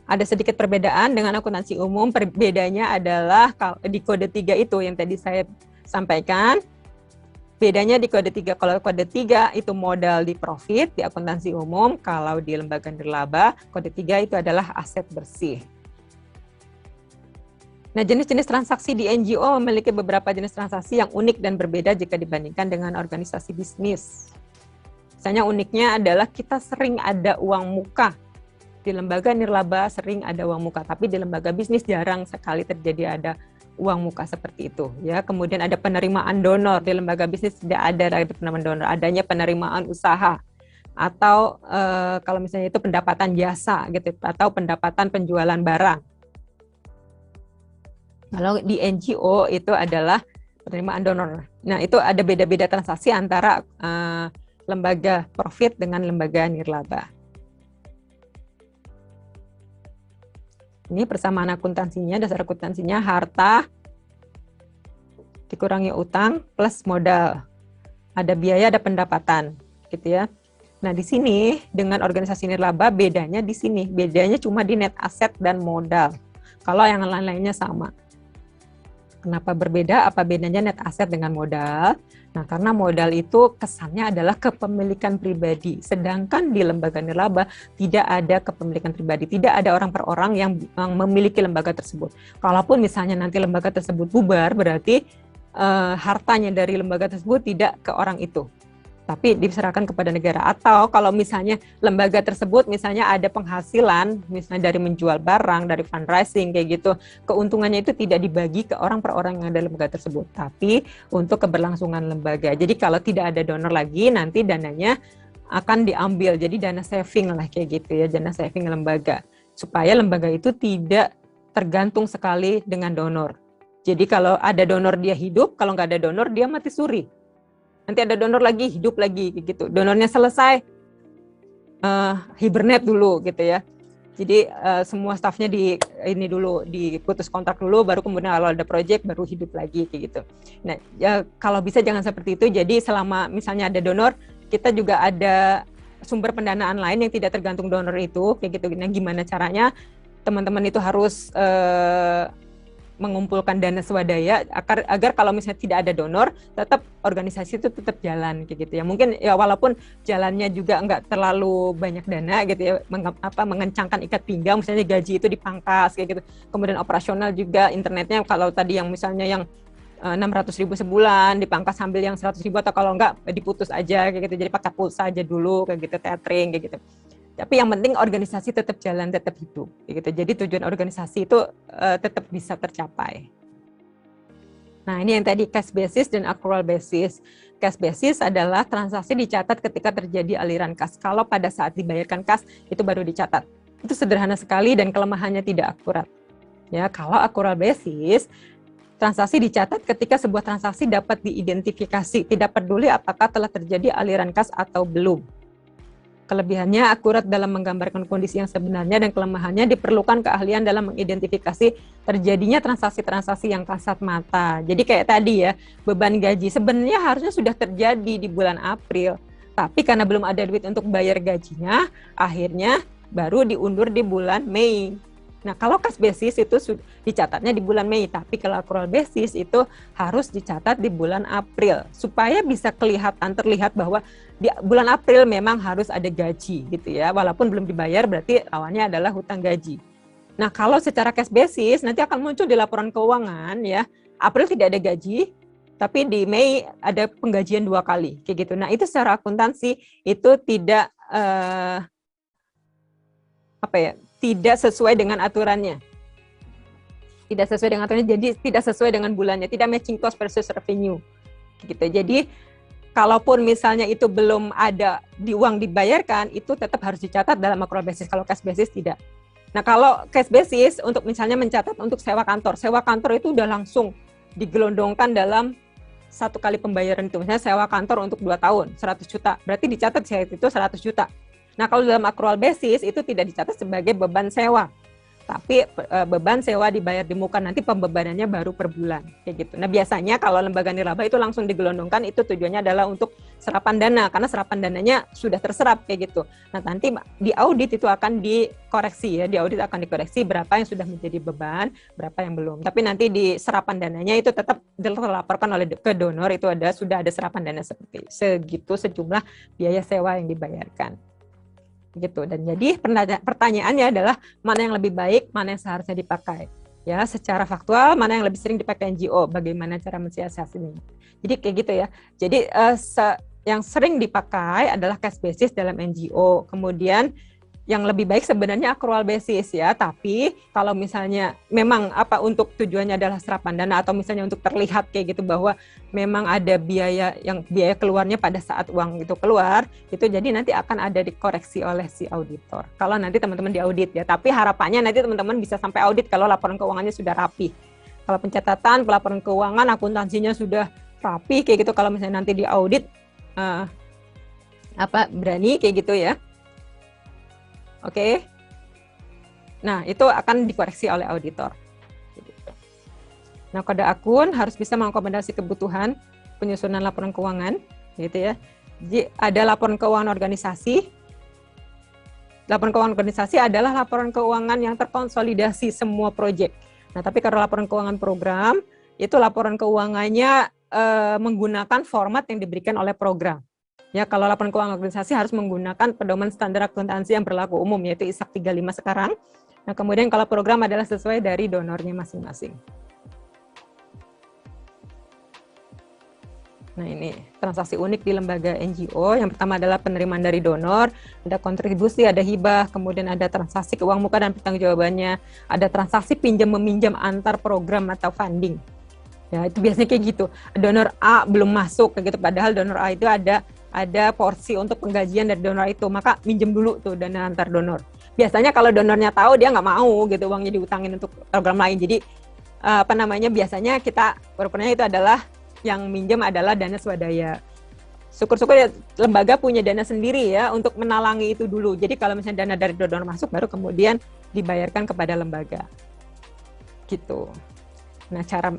Ada sedikit perbedaan dengan akuntansi umum. Perbedaannya adalah di kode 3 itu yang tadi saya sampaikan. Bedanya di kode 3, kalau kode 3 itu modal di profit di akuntansi umum, kalau di lembaga nirlaba kode 3 itu adalah aset bersih. Nah, jenis-jenis transaksi di NGO memiliki beberapa jenis transaksi yang unik dan berbeda jika dibandingkan dengan organisasi bisnis. Misalnya uniknya adalah kita sering ada uang muka. Di lembaga nirlaba sering ada uang muka, tapi di lembaga bisnis jarang sekali terjadi ada uang muka seperti itu. Ya, kemudian ada penerimaan donor, di lembaga bisnis tidak ada penerimaan donor, adanya penerimaan usaha. Atau kalau misalnya itu pendapatan jasa gitu, atau pendapatan penjualan barang. Kalau di NGO itu adalah penerimaan donor. Nah, itu ada beda-beda transaksi antara lembaga profit dengan lembaga nirlaba. Ini persamaan akuntansinya, dasar akuntansinya harta dikurangi utang plus modal. Ada biaya, ada pendapatan, gitu ya. Nah, di sini dengan organisasi nirlaba bedanya di sini. Bedanya cuma di net asset dan modal. Kalau yang lain-lainnya sama. Kenapa berbeda? Apa bedanya net asset dengan modal? Nah, karena modal itu kesannya adalah kepemilikan pribadi. Sedangkan di lembaga nirlaba tidak ada kepemilikan pribadi. Tidak ada orang per orang yang memiliki lembaga tersebut. Kalaupun misalnya nanti lembaga tersebut bubar, berarti hartanya dari lembaga tersebut tidak ke orang itu, tapi diserahkan kepada negara. Atau kalau misalnya lembaga tersebut misalnya ada penghasilan, misalnya dari menjual barang, dari fundraising kayak gitu, keuntungannya itu tidak dibagi ke orang per orang yang ada lembaga tersebut, tapi untuk keberlangsungan lembaga. Jadi kalau tidak ada donor lagi, nanti dananya akan diambil, jadi dana saving lah kayak gitu ya, dana saving lembaga, supaya lembaga itu tidak tergantung sekali dengan donor. Jadi kalau ada donor dia hidup, kalau nggak ada donor dia mati suri. Nanti ada donor lagi, hidup lagi gitu. Donornya selesai, hibernate dulu gitu ya. Jadi semua stafnya ini dulu diputus kontrak dulu, baru kemudian kalau ada project baru hidup lagi kayak gitu. Nah, ya, kalau bisa jangan seperti itu. Jadi selama misalnya ada donor, kita juga ada sumber pendanaan lain yang tidak tergantung donor itu kayak gitu. Nah, gimana caranya? Teman-teman itu harus mengumpulkan dana swadaya agar kalau misalnya tidak ada donor, tetap organisasi itu tetap jalan kayak gitu ya. Mungkin ya walaupun jalannya juga nggak terlalu banyak dana gitu ya, mengencangkan ikat pinggang, misalnya gaji itu dipangkas kayak gitu. Kemudian operasional juga, internetnya kalau tadi yang misalnya yang 600.000 sebulan dipangkas sambil yang 100.000, atau kalau nggak diputus aja kayak gitu, jadi pakai pulsa aja dulu kayak gitu, tethering kayak gitu. Tapi yang penting organisasi tetap jalan, tetap hidup gitu. Jadi tujuan organisasi itu tetap bisa tercapai. Nah, ini yang tadi cash basis dan accrual basis. Cash basis adalah transaksi dicatat ketika terjadi aliran kas. Kalau pada saat dibayarkan kas itu baru dicatat. Itu sederhana sekali dan kelemahannya tidak akurat. Ya, kalau accrual basis, transaksi dicatat ketika sebuah transaksi dapat diidentifikasi, tidak peduli apakah telah terjadi aliran kas atau belum. Kelebihannya akurat dalam menggambarkan kondisi yang sebenarnya, dan kelemahannya diperlukan keahlian dalam mengidentifikasi terjadinya transaksi-transaksi yang kasat mata. Jadi kayak tadi ya, beban gaji sebenarnya harusnya sudah terjadi di bulan April, tapi karena belum ada duit untuk bayar gajinya, akhirnya baru diundur di bulan Mei. Nah, kalau cash basis itu dicatatnya di bulan Mei, tapi kalau accrual basis itu harus dicatat di bulan April, supaya bisa terlihat bahwa di bulan April memang harus ada gaji gitu ya, walaupun belum dibayar berarti lawannya adalah hutang gaji. Nah, kalau secara cash basis nanti akan muncul di laporan keuangan ya, April tidak ada gaji, tapi di Mei ada penggajian 2 kali kayak gitu. Nah, itu secara akuntansi itu tidak tidak sesuai dengan aturannya. Tidak sesuai dengan aturannya, jadi tidak sesuai dengan bulannya, tidak matching cost versus revenue. Gitu. Jadi, kalaupun misalnya itu belum ada di uang dibayarkan, itu tetap harus dicatat dalam accrual basis. Kalau cash basis tidak. Nah, kalau cash basis untuk misalnya mencatat untuk sewa kantor itu udah langsung digelondongkan dalam satu kali pembayaran itu. Misalnya sewa kantor untuk 2 tahun, 100 juta. Berarti dicatat itu 100 juta. Nah, kalau dalam accrual basis itu tidak dicatat sebagai beban sewa, tapi beban sewa dibayar di muka, nanti pembebanannya baru per bulan, kayak gitu. Nah, biasanya kalau lembaga nirlaba itu langsung digelondongkan, itu tujuannya adalah untuk serapan dana, karena serapan dananya sudah terserap, kayak gitu. Nah, nanti di audit itu akan dikoreksi ya, di audit akan dikoreksi berapa yang sudah menjadi beban, berapa yang belum. Tapi nanti di serapan dananya itu tetap dilaporkan oleh ke donor, itu sudah ada serapan dana seperti segitu sejumlah biaya sewa yang dibayarkan. Gitu. Dan jadi pertanyaannya adalah mana yang lebih baik, mana yang seharusnya dipakai. ya secara faktual mana yang lebih sering dipakai NGO, bagaimana cara mensiasatinya. Jadi kayak gitu ya. Jadi yang sering dipakai adalah cash basis dalam NGO. Kemudian yang lebih baik sebenarnya accrual basis ya, tapi kalau misalnya memang untuk tujuannya adalah serapan dana atau misalnya untuk terlihat kayak gitu bahwa memang ada biaya keluarnya pada saat uang itu keluar, itu jadi nanti akan ada dikoreksi oleh si auditor. Kalau nanti teman-teman diaudit ya, tapi harapannya nanti teman-teman bisa sampai audit kalau laporan keuangannya sudah rapi. Kalau pencatatan, pelaporan keuangan, akuntansinya sudah rapi kayak gitu, kalau misalnya nanti diaudit berani kayak gitu ya. Oke. Nah, itu akan dikoreksi oleh auditor. Nah, kode akun harus bisa mengakomodasi kebutuhan penyusunan laporan keuangan, gitu ya. Jadi ada laporan keuangan organisasi. Laporan keuangan organisasi adalah laporan keuangan yang terkonsolidasi semua proyek. Nah, tapi kalau laporan keuangan program, itu laporan keuangannya menggunakan format yang diberikan oleh program. Ya, kalau laporan keuangan organisasi harus menggunakan pedoman standar akuntansi yang berlaku umum, yaitu ISAK 35 sekarang. Nah, kemudian kalau program adalah sesuai dari donornya masing-masing. Nah, ini transaksi unik di lembaga NGO. Yang pertama adalah penerimaan dari donor, ada kontribusi, ada hibah, kemudian ada transaksi ke uang muka dan pertanggungjawabannya, ada transaksi pinjam-meminjam antar program atau funding. Ya, itu biasanya kayak gitu. Donor A belum masuk kayak gitu, padahal donor A itu ada porsi untuk penggajian dari donor itu, maka minjem dulu tuh dana antar donor. Biasanya kalau donornya tahu, dia nggak mau gitu uangnya diutangin untuk program lain. Jadi biasanya kita berperannya itu adalah yang minjem adalah dana swadaya. Syukur-syukur ya, lembaga punya dana sendiri ya untuk menalangi itu dulu. Jadi kalau misalnya dana dari donor masuk, baru kemudian dibayarkan kepada lembaga. Gitu. Nah, cara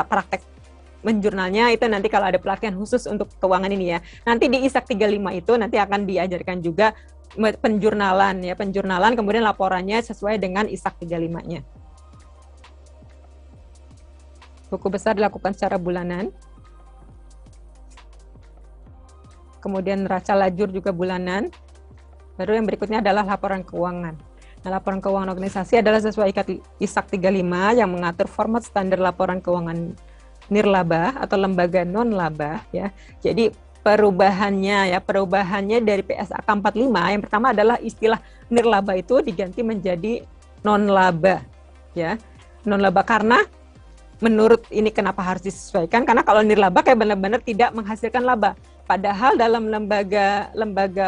praktek menjurnalnya itu nanti kalau ada pelatihan khusus untuk keuangan ini ya. Nanti di ISAK 35 itu nanti akan diajarkan juga penjurnalan ya, kemudian laporannya sesuai dengan ISAK 35-nya. Buku besar dilakukan secara bulanan. Kemudian neraca lajur juga bulanan. Baru yang berikutnya adalah laporan keuangan. Nah, laporan keuangan organisasi adalah sesuai ISAK 35 yang mengatur format standar laporan keuangan nirlaba atau lembaga non-laba ya. Jadi perubahannya dari PSAK 45 yang pertama adalah istilah nirlaba itu diganti menjadi non-laba ya. Non-laba karena menurut ini kenapa harus disesuaikan, karena kalau nirlaba kayak benar-benar tidak menghasilkan laba. Padahal dalam lembaga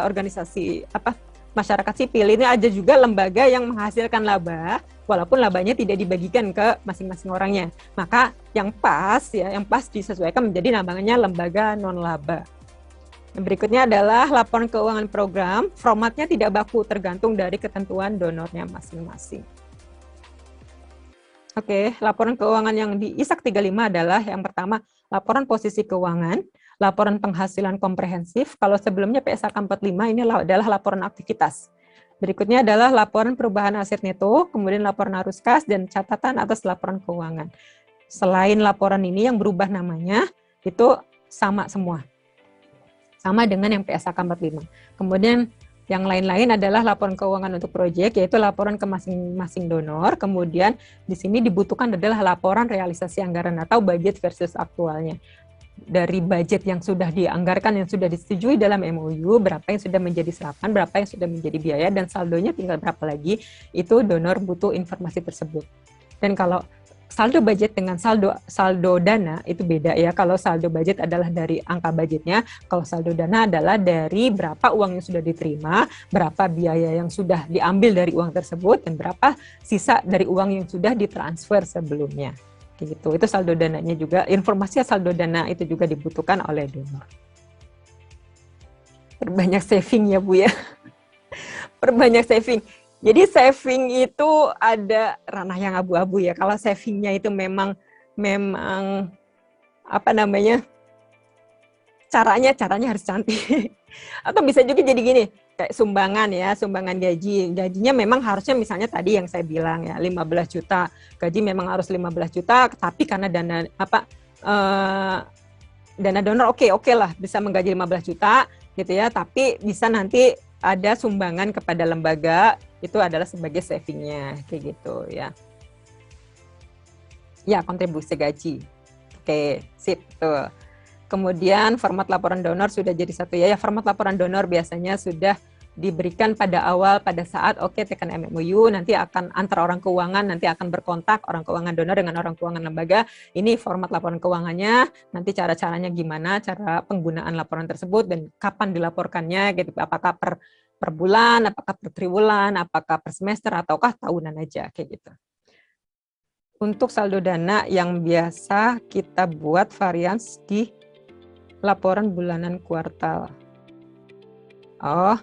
organisasi masyarakat sipil ini ada juga lembaga yang menghasilkan laba, walaupun labanya tidak dibagikan ke masing-masing orangnya. Maka yang pas disesuaikan menjadi namanya lembaga non-laba. Yang berikutnya adalah laporan keuangan program, formatnya tidak baku, tergantung dari ketentuan donornya masing-masing. Oke, laporan keuangan yang di ISAK 35 adalah yang pertama, laporan posisi keuangan, laporan penghasilan komprehensif. Kalau sebelumnya PSAK 45 ini adalah laporan aktivitas. Berikutnya adalah laporan perubahan aset neto, kemudian laporan arus kas, dan catatan atas laporan keuangan. Selain laporan ini yang berubah namanya, itu sama semua. Sama dengan yang PSAK 45. Kemudian yang lain-lain adalah laporan keuangan untuk proyek, yaitu laporan ke masing-masing donor. Kemudian di sini dibutuhkan adalah laporan realisasi anggaran atau budget versus aktualnya. Dari budget yang sudah dianggarkan, yang sudah disetujui dalam MOU, berapa yang sudah menjadi serapan, berapa yang sudah menjadi biaya, dan saldonya tinggal berapa lagi, itu donor butuh informasi tersebut. Dan kalau saldo budget dengan saldo dana itu beda ya. Kalau saldo budget adalah dari angka budgetnya, kalau saldo dana adalah dari berapa uang yang sudah diterima, berapa biaya yang sudah diambil dari uang tersebut, dan berapa sisa dari uang yang sudah ditransfer sebelumnya. Gitu. Itu saldo dananya juga, informasi saldo dana itu juga dibutuhkan oleh donor. Perbanyak saving ya Bu ya. Perbanyak saving. Jadi saving itu ada ranah yang abu-abu ya. Kalau savingnya itu memang caranya harus cantik. Atau bisa juga jadi gini, kayak sumbangan ya, sumbangan gaji. Gajinya memang harusnya misalnya tadi yang saya bilang ya, 15 juta. Gaji memang harus 15 juta, tapi karena dana donor oke lah bisa menggaji 15 juta gitu ya, tapi bisa nanti ada sumbangan kepada lembaga, itu adalah sebagai savingnya kayak gitu ya. Ya, kontribusi gaji. Oke, sip. Tuh. Kemudian format laporan donor sudah jadi satu ya. Format laporan donor biasanya sudah diberikan pada awal pada saat tekan MOU, nanti akan antar orang keuangan, nanti akan berkontak orang keuangan donor dengan orang keuangan lembaga. Ini format laporan keuangannya, nanti cara-caranya gimana, cara penggunaan laporan tersebut dan kapan dilaporkannya gitu. Apakah per bulan, apakah per triwulan, apakah per semester ataukah tahunan aja kayak gitu. Untuk saldo dana yang biasa kita buat varians di laporan bulanan kuartal. Oh,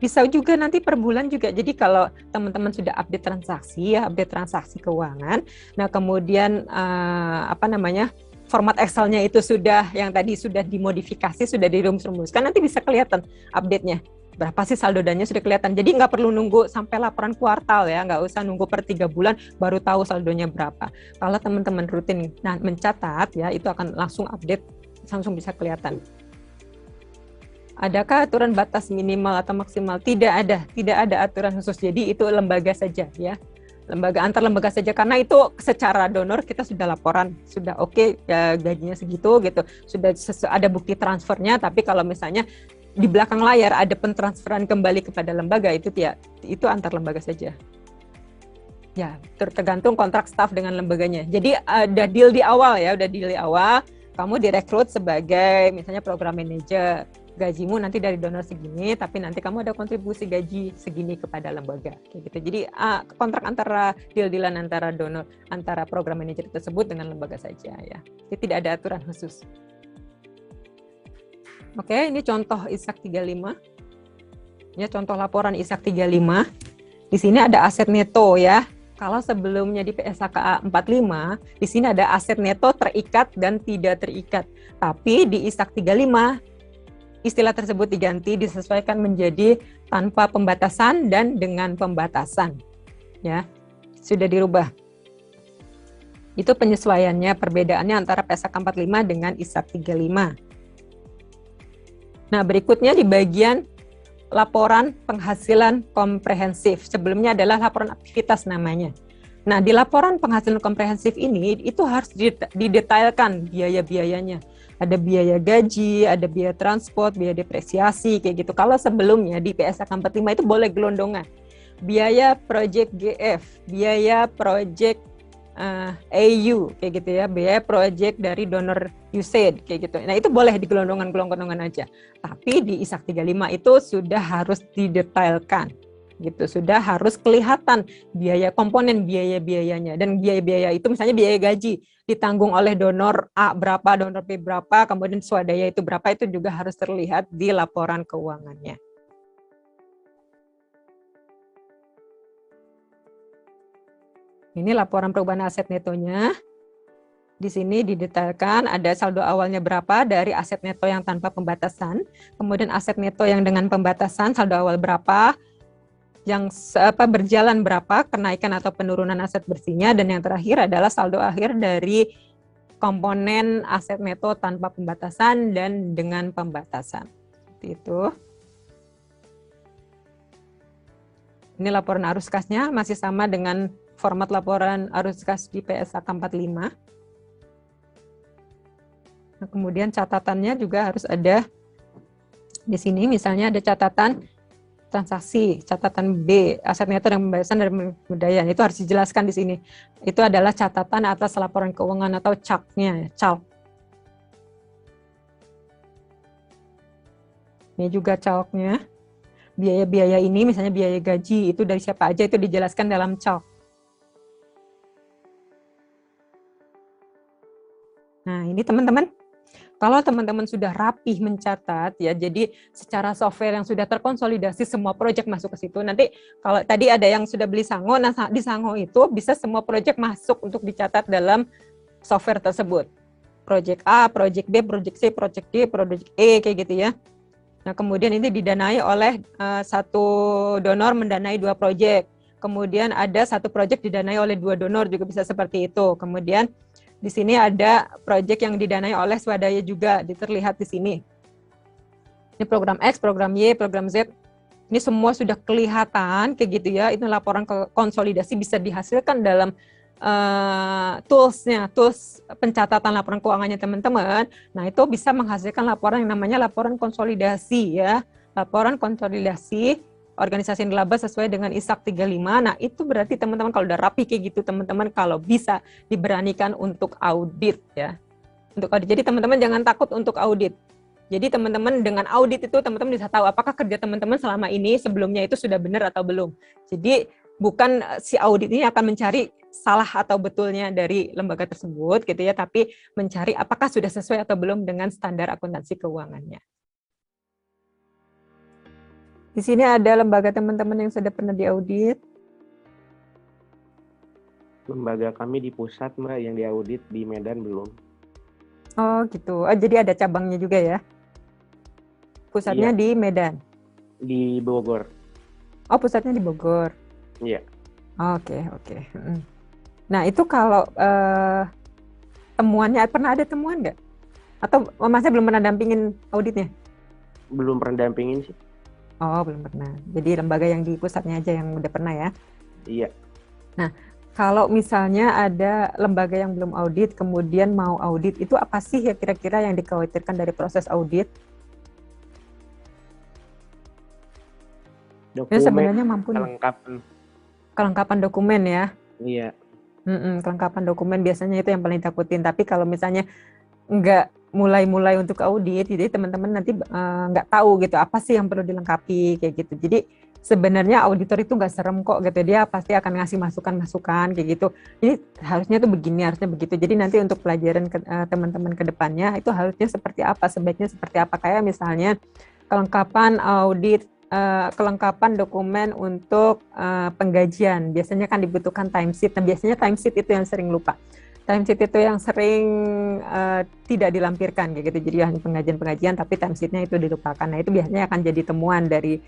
bisa juga nanti per bulan juga. Jadi kalau teman-teman sudah update transaksi ya, update transaksi keuangan. Nah, kemudian format Excel-nya itu sudah yang tadi sudah dimodifikasi, sudah dirumus-rumuskan, nanti bisa kelihatan update-nya. Berapa sih saldo dananya sudah kelihatan. Jadi nggak perlu nunggu sampai laporan kuartal ya, nggak usah nunggu per 3 bulan baru tahu saldonya berapa. Kalau teman-teman rutin mencatat ya, itu akan langsung update, langsung bisa kelihatan. Adakah aturan batas minimal atau maksimal? Tidak ada aturan khusus. Jadi itu lembaga saja ya. Lembaga antar lembaga saja, karena itu secara donor kita sudah laporan, sudah ya, gajinya segitu gitu. Sudah ada bukti transfernya, tapi kalau misalnya di belakang layar ada pentransferan kembali kepada lembaga itu antar lembaga saja. Ya, tergantung kontrak staf dengan lembaganya. Jadi udah deal di awal ya, kamu direkrut sebagai misalnya program manager, gajimu nanti dari donor segini, tapi nanti kamu ada kontribusi gaji segini kepada lembaga, kayak gitu. Jadi kontrak antara deal-dealan antara donor, antara program manager tersebut dengan lembaga saja ya. Jadi tidak ada aturan khusus. Oke, ini contoh ISAK 35. Ya, contoh laporan ISAK 35. Di sini ada aset neto ya. Kalau sebelumnya di PSAK 45, di sini ada aset neto terikat dan tidak terikat. Tapi di ISAK 35, istilah tersebut diganti, disesuaikan menjadi tanpa pembatasan dan dengan pembatasan. Ya, sudah dirubah. Itu penyesuaiannya, perbedaannya antara PSAK 45 dengan ISAK 35. Nah, berikutnya di bagian laporan penghasilan komprehensif. Sebelumnya adalah laporan aktivitas namanya. Nah, di laporan penghasilan komprehensif ini itu harus didetailkan biaya-biayanya. Ada biaya gaji, ada biaya transport, biaya depresiasi, kayak gitu. Kalau sebelumnya di PSAK 45 itu boleh gelondongan. Biaya project GF, biaya project AU, kayak gitu ya, biaya project dari donor USAID, kayak gitu. Nah, itu boleh di gelondongan aja. Tapi di ISAK 35 itu sudah harus didetailkan. Gitu, sudah harus kelihatan biaya komponen biaya-biayanya, dan biaya-biaya itu misalnya biaya gaji ditanggung oleh donor A berapa, donor B berapa, kemudian swadaya itu berapa, itu juga harus terlihat di laporan keuangannya. Ini laporan perubahan aset netonya. Di sini didetailkan ada saldo awalnya berapa dari aset neto yang tanpa pembatasan, kemudian aset neto yang dengan pembatasan saldo awal berapa, yang berjalan berapa, kenaikan atau penurunan aset bersihnya, dan yang terakhir adalah saldo akhir dari komponen aset neto tanpa pembatasan dan dengan pembatasan. Seperti itu. Ini laporan arus kasnya masih sama dengan format laporan arus kas di PSAK 45. Nah, kemudian catatannya juga harus ada di sini, misalnya ada catatan transaksi, catatan B, aset neto dan pembayaran dan pemberdayaan, itu harus dijelaskan di sini. Itu adalah catatan atas laporan keuangan atau CALK-nya, CALK. Ini juga CALK-nya. Biaya-biaya ini, misalnya biaya gaji, itu dari siapa aja, itu dijelaskan dalam CALK. Nah, ini teman-teman, kalau teman-teman sudah rapih mencatat ya, jadi secara software yang sudah terkonsolidasi semua proyek masuk ke situ. Nanti kalau tadi ada yang sudah beli Sango, nah di Sango itu bisa semua proyek masuk untuk dicatat dalam software tersebut. Proyek A, proyek B, proyek C, proyek D, proyek E, kayak gitu ya. Nah, kemudian ini didanai oleh satu donor mendanai 2 proyek. Kemudian ada satu proyek didanai oleh 2 donor, juga bisa seperti itu. Kemudian di sini ada proyek yang didanai oleh swadaya juga, terlihat di sini. Ini program X, program Y, program Z. Ini semua sudah kelihatan kayak gitu ya. Itu laporan konsolidasi bisa dihasilkan dalam tools pencatatan laporan keuangannya teman-teman, nah itu bisa menghasilkan laporan yang namanya laporan konsolidasi ya. Laporan konsolidasi organisasi nirlaba sesuai dengan ISAK 35. Nah, itu berarti teman-teman kalau udah rapi kayak gitu, teman-teman kalau bisa diberanikan untuk audit ya. Untuk audit. Jadi teman-teman jangan takut untuk audit. Jadi teman-teman dengan audit itu teman-teman bisa tahu apakah kerja teman-teman selama ini sebelumnya itu sudah benar atau belum. Jadi bukan si audit ini akan mencari salah atau betulnya dari lembaga tersebut gitu ya, tapi mencari apakah sudah sesuai atau belum dengan standar akuntansi keuangannya. Di sini ada lembaga teman-teman yang sudah pernah diaudit. Lembaga kami di pusat, Mbak, yang diaudit, di Medan belum. Oh gitu. Oh, jadi ada cabangnya juga ya? Pusatnya Iya. di Medan? Di Bogor. Oh, pusatnya di Bogor. Iya. Oke. Nah, itu kalau temuannya, pernah ada temuan nggak? Atau Masnya belum pernah dampingin auditnya? Belum pernah dampingin sih. Oh, belum pernah. Jadi lembaga yang di pusatnya aja yang udah pernah ya? Iya. Nah, kalau misalnya ada lembaga yang belum audit, kemudian mau audit, itu apa sih ya kira-kira yang dikhawatirkan dari proses audit? Dokumen, Itu sebenarnya mampu nih. Kelengkapan dokumen ya? Iya. Kelengkapan dokumen biasanya itu yang paling takutin. Tapi kalau misalnya nggak mulai untuk audit, jadi teman-teman nanti nggak tahu gitu apa sih yang perlu dilengkapi kayak gitu. Jadi sebenarnya auditor itu nggak serem kok gitu, dia pasti akan ngasih masukan kayak gitu. Jadi harusnya tuh begini, harusnya begitu. Jadi nanti untuk pelajaran teman-teman ke depannya itu harusnya seperti apa, sebaiknya seperti apa, kayak misalnya kelengkapan audit, kelengkapan dokumen untuk penggajian. Biasanya kan dibutuhkan timesheet. Nah, biasanya timesheet itu yang sering lupa. Timesheet itu yang sering tidak dilampirkan kayak gitu. Jadi hanya pengajian tapi timesheetnya itu dilupakan. Nah, itu biasanya akan jadi temuan dari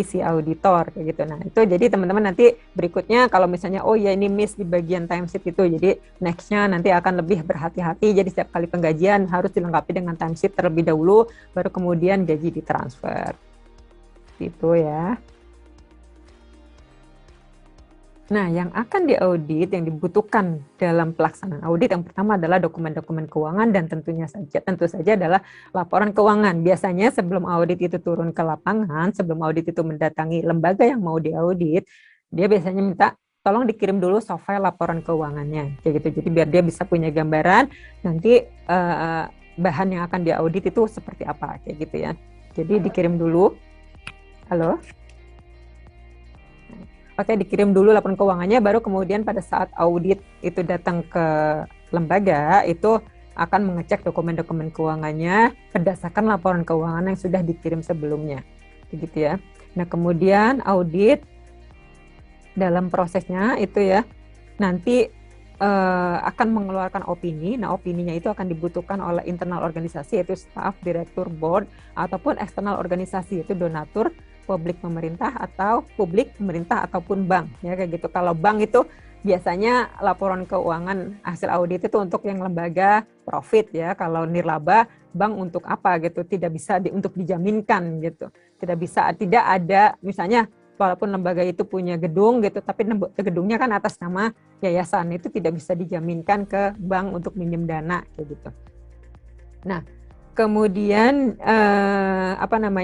si auditor kayak gitu. Nah, itu jadi teman-teman nanti berikutnya kalau misalnya oh ya ini miss di bagian timesheet itu, jadi next-nya nanti akan lebih berhati-hati. Jadi setiap kali penggajian harus dilengkapi dengan timesheet terlebih dahulu, baru kemudian gaji ditransfer. Gitu ya. Nah, yang akan diaudit, yang dibutuhkan dalam pelaksanaan audit yang pertama adalah dokumen-dokumen keuangan dan tentu saja adalah laporan keuangan. Biasanya sebelum audit itu turun ke lapangan, sebelum audit itu mendatangi lembaga yang mau diaudit, dia biasanya minta tolong dikirim dulu softfile laporan keuangannya, kayak gitu. Jadi biar dia bisa punya gambaran nanti bahan yang akan diaudit itu seperti apa, kayak gitu ya. Jadi dikirim dulu. Halo. Oke, dikirim dulu laporan keuangannya, baru kemudian pada saat audit itu datang ke lembaga, itu akan mengecek dokumen-dokumen keuangannya berdasarkan laporan keuangan yang sudah dikirim sebelumnya. Begitu ya. Nah, kemudian audit dalam prosesnya itu ya, nanti akan mengeluarkan opini. Nah, opininya itu akan dibutuhkan oleh internal organisasi, yaitu staff, direktur, board, ataupun eksternal organisasi, yaitu donatur, publik pemerintah ataupun bank ya kayak gitu. Kalau bank itu biasanya laporan keuangan hasil audit itu untuk yang lembaga profit ya. Kalau nirlaba bank untuk apa gitu, tidak bisa untuk dijaminkan gitu. Tidak ada misalnya walaupun lembaga itu punya gedung gitu, tapi gedungnya kan atas nama yayasan, itu tidak bisa dijaminkan ke bank untuk minjem dana kayak gitu. Nah, kemudian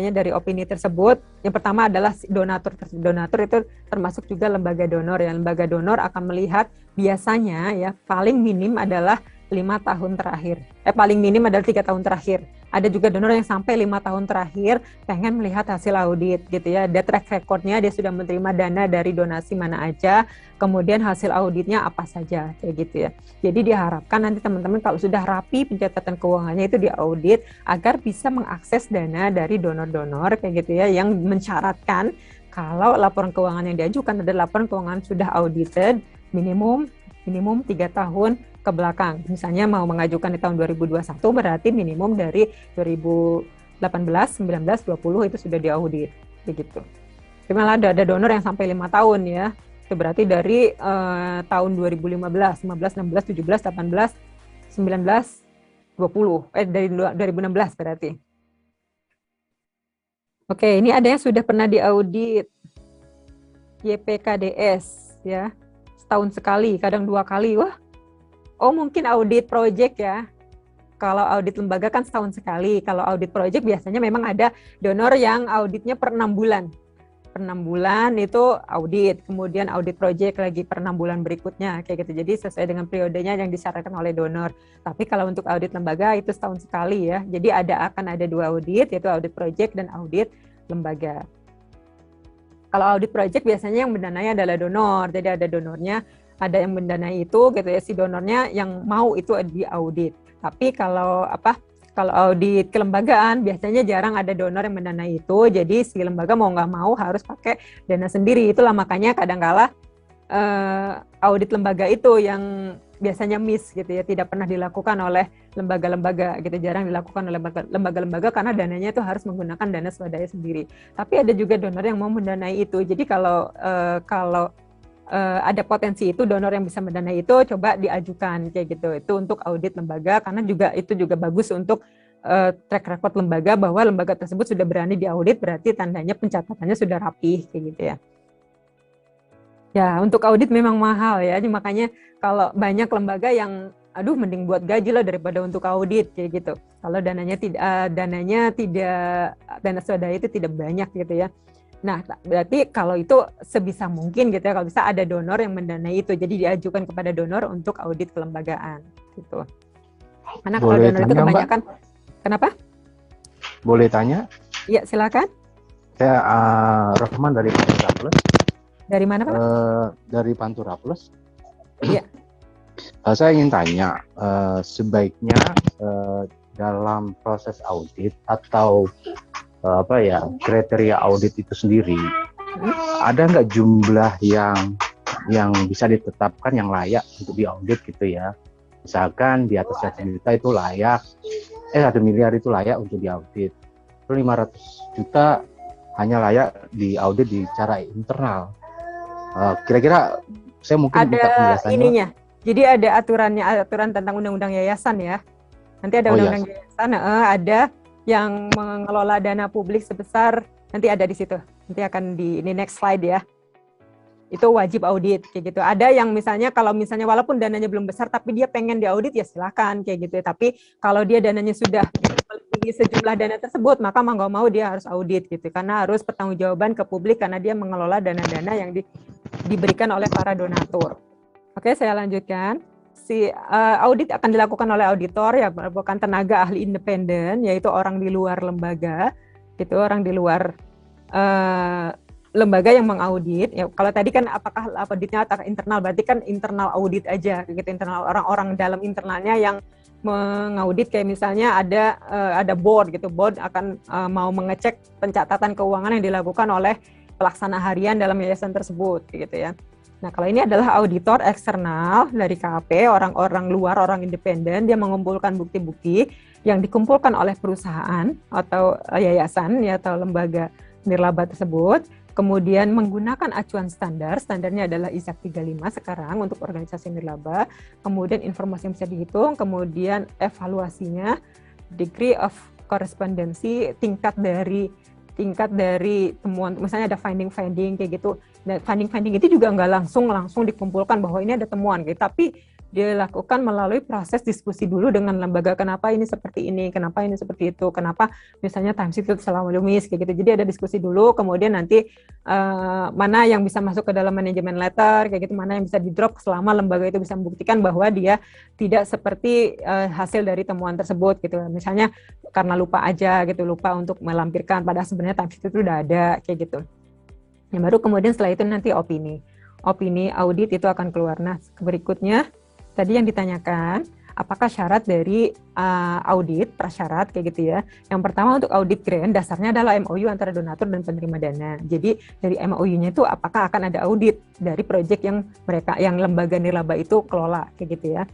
dari opini tersebut, yang pertama adalah donatur. Donatur itu termasuk juga lembaga donor ya. Lembaga donor akan melihat biasanya ya paling minim adalah 5 tahun terakhir. Paling minim adalah 3 tahun terakhir. Ada juga donor yang sampai 5 tahun terakhir pengen melihat hasil audit gitu ya. Dia track recordnya, dia sudah menerima dana dari donasi mana aja, kemudian hasil auditnya apa saja kayak gitu ya. Jadi diharapkan nanti teman-teman kalau sudah rapi pencatatan keuangannya itu diaudit agar bisa mengakses dana dari donor-donor kayak gitu ya, yang mensyaratkan kalau laporan keuangan yang diajukan adalah laporan keuangan sudah audited minimum 3 tahun ke belakang. Misalnya mau mengajukan di tahun 2021 berarti minimum dari 2018, 19, 20 itu sudah diaudit begitu. Tapi malah ada donor yang sampai 5 tahun ya. Itu berarti dari tahun 2015, 15, 16, 17, 18, 19, 20. Dari 2016 berarti. Oke, ini ada yang sudah pernah diaudit YPKDS ya. setahun sekali, kadang 2 kali. Wah, oh mungkin audit project ya. Kalau audit lembaga kan setahun sekali. Kalau audit project biasanya memang ada donor yang auditnya per 6 bulan. Per 6 bulan itu audit, kemudian audit project lagi per 6 bulan berikutnya, kayak gitu. Jadi sesuai dengan periodenya yang disyaratkan oleh donor. Tapi kalau untuk audit lembaga itu setahun sekali ya. Jadi akan ada 2 audit, yaitu audit project dan audit lembaga. Kalau audit project biasanya yang mendanai adalah donor. Jadi ada donornya, ada yang mendanai itu gitu ya, si donornya yang mau itu diaudit. Tapi kalau audit kelembagaan biasanya jarang ada donor yang mendanai itu, jadi si lembaga mau nggak mau harus pakai dana sendiri. Itulah makanya kadang-kala audit lembaga itu yang biasanya miss gitu ya, tidak pernah dilakukan oleh lembaga-lembaga gitu, jarang dilakukan oleh lembaga-lembaga karena dananya itu harus menggunakan dana swadaya sendiri. Tapi ada juga donor yang mau mendanai itu. Jadi kalau ada potensi itu donor yang bisa mendanai itu, coba diajukan kayak gitu. Itu untuk audit lembaga karena itu juga bagus untuk track record lembaga bahwa lembaga tersebut sudah berani diaudit, berarti tandanya pencatatannya sudah rapih kayak gitu ya. Ya, untuk audit memang mahal ya. Makanya kalau banyak lembaga yang mending buat gaji lah daripada untuk audit kayak gitu. Kalau dana swadaya itu tidak banyak gitu ya. Nah, berarti kalau itu sebisa mungkin gitu ya, kalau bisa ada donor yang mendanai itu, jadi diajukan kepada donor untuk audit kelembagaan gitu. Karena kalau donor itu kebanyakan, Mbak? Kenapa? Boleh tanya? Iya, silakan. Saya Rahman dari Pantura Plus. Dari mana Pak? Dari Pantura Plus. Iya. Saya ingin tanya, sebaiknya dalam proses audit atau kriteria audit itu sendiri, ada nggak jumlah yang bisa ditetapkan yang layak untuk diaudit gitu ya? Misalkan di atas 1 juta itu layak, 1 miliar itu layak untuk diaudit, 500 juta hanya layak diaudit di cara internal. Kira-kira saya mungkin minta penjelasannya. Ininya. Jadi ada aturan tentang undang-undang yayasan ya. Nanti ada undang-undang yayasan, ada yang mengelola dana publik sebesar, nanti ada di situ. Nanti akan di next slide ya. Itu wajib audit kayak gitu. Ada yang misalnya kalau misalnya walaupun dananya belum besar tapi dia pengen diaudit ya silakan kayak gitu. Tapi kalau dia dananya sudah melebihi sejumlah dana tersebut, maka mau nggak mau dia harus audit gitu. Karena harus pertanggungjawaban ke publik karena dia mengelola dana-dana yang diberikan oleh para donatur. Oke, saya lanjutkan. Audit akan dilakukan oleh auditor ya, bukan tenaga ahli independen, yaitu orang di luar lembaga, gitu, orang di luar lembaga yang mengaudit. Ya, kalau tadi kan apakah auditnya atau internal, berarti kan internal audit aja, gitu, internal orang-orang dalam internalnya yang mengaudit, kayak misalnya ada board gitu, board akan mau mengecek pencatatan keuangan yang dilakukan oleh pelaksana harian dalam yayasan tersebut, gitu ya. Nah, kalau ini adalah auditor eksternal dari KAP, orang-orang luar, orang independen, dia mengumpulkan bukti-bukti yang dikumpulkan oleh perusahaan atau yayasan ya, atau lembaga nirlaba tersebut, kemudian menggunakan acuan standarnya adalah ISAK 35 sekarang untuk organisasi nirlaba, kemudian informasi yang bisa dihitung, kemudian evaluasinya, degree of korespondensi, tingkat dari temuan, misalnya ada finding kayak gitu. Nah, finding itu juga nggak langsung dikumpulkan bahwa ini ada temuan gitu, tapi dilakukan melalui proses diskusi dulu dengan lembaga, kenapa ini seperti ini, kenapa ini seperti itu, kenapa misalnya timesheet itu salah menulis kayak gitu. Jadi ada diskusi dulu, kemudian nanti mana yang bisa masuk ke dalam manajemen letter kayak gitu, mana yang bisa di drop selama lembaga itu bisa membuktikan bahwa dia tidak seperti hasil dari temuan tersebut gitu. Misalnya karena lupa aja gitu, lupa untuk melampirkan padahal sebenarnya timesheet itu udah ada kayak gitu. Yang baru kemudian setelah itu nanti opini audit itu akan keluar. Nah, berikutnya tadi yang ditanyakan, apakah syarat dari audit, prasyarat kayak gitu ya. Yang pertama untuk audit grant, dasarnya adalah MOU antara donatur dan penerima dana. Jadi dari MOU-nya itu apakah akan ada audit dari proyek yang lembaga nirlaba itu kelola kayak gitu ya.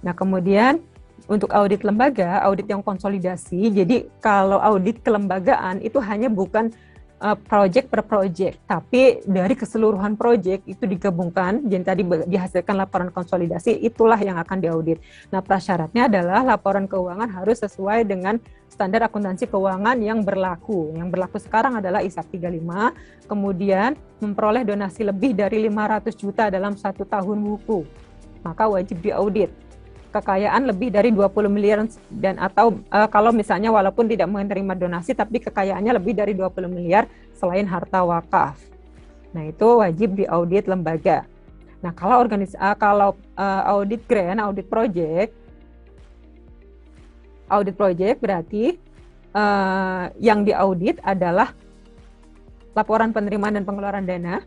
Nah, kemudian untuk audit lembaga, audit yang konsolidasi. Jadi kalau audit kelembagaan itu hanya bukan project per project, tapi dari keseluruhan project itu digabungkan, jadi tadi dihasilkan laporan konsolidasi, itulah yang akan diaudit. Nah, prasyaratnya adalah laporan keuangan harus sesuai dengan standar akuntansi keuangan yang berlaku. Yang berlaku sekarang adalah ISAK 35, kemudian memperoleh donasi lebih dari 500 juta dalam 1 tahun buku, maka wajib diaudit. Kekayaan lebih dari 20 miliar dan atau kalau misalnya walaupun tidak menerima donasi tapi kekayaannya lebih dari 20 miliar selain harta wakaf. Nah, itu wajib diaudit lembaga. Nah, kalau audit grant, audit project berarti yang diaudit adalah laporan penerimaan dan pengeluaran dana,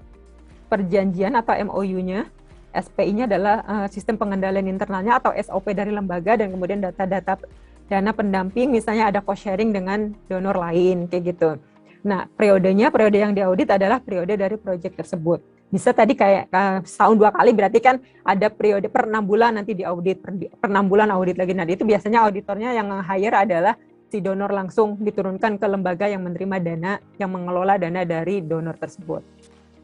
perjanjian atau MOU-nya, SPI-nya adalah sistem pengendalian internalnya atau SOP dari lembaga, dan kemudian data-data dana pendamping, misalnya ada cost sharing dengan donor lain, kayak gitu. Nah, periode yang diaudit adalah periode dari proyek tersebut. Bisa tadi kayak setahun 2 kali, berarti kan ada periode per 6 bulan nanti diaudit, per 6 bulan audit lagi. Nah, itu biasanya auditornya yang hire adalah si donor langsung diturunkan ke lembaga yang menerima dana, yang mengelola dana dari donor tersebut.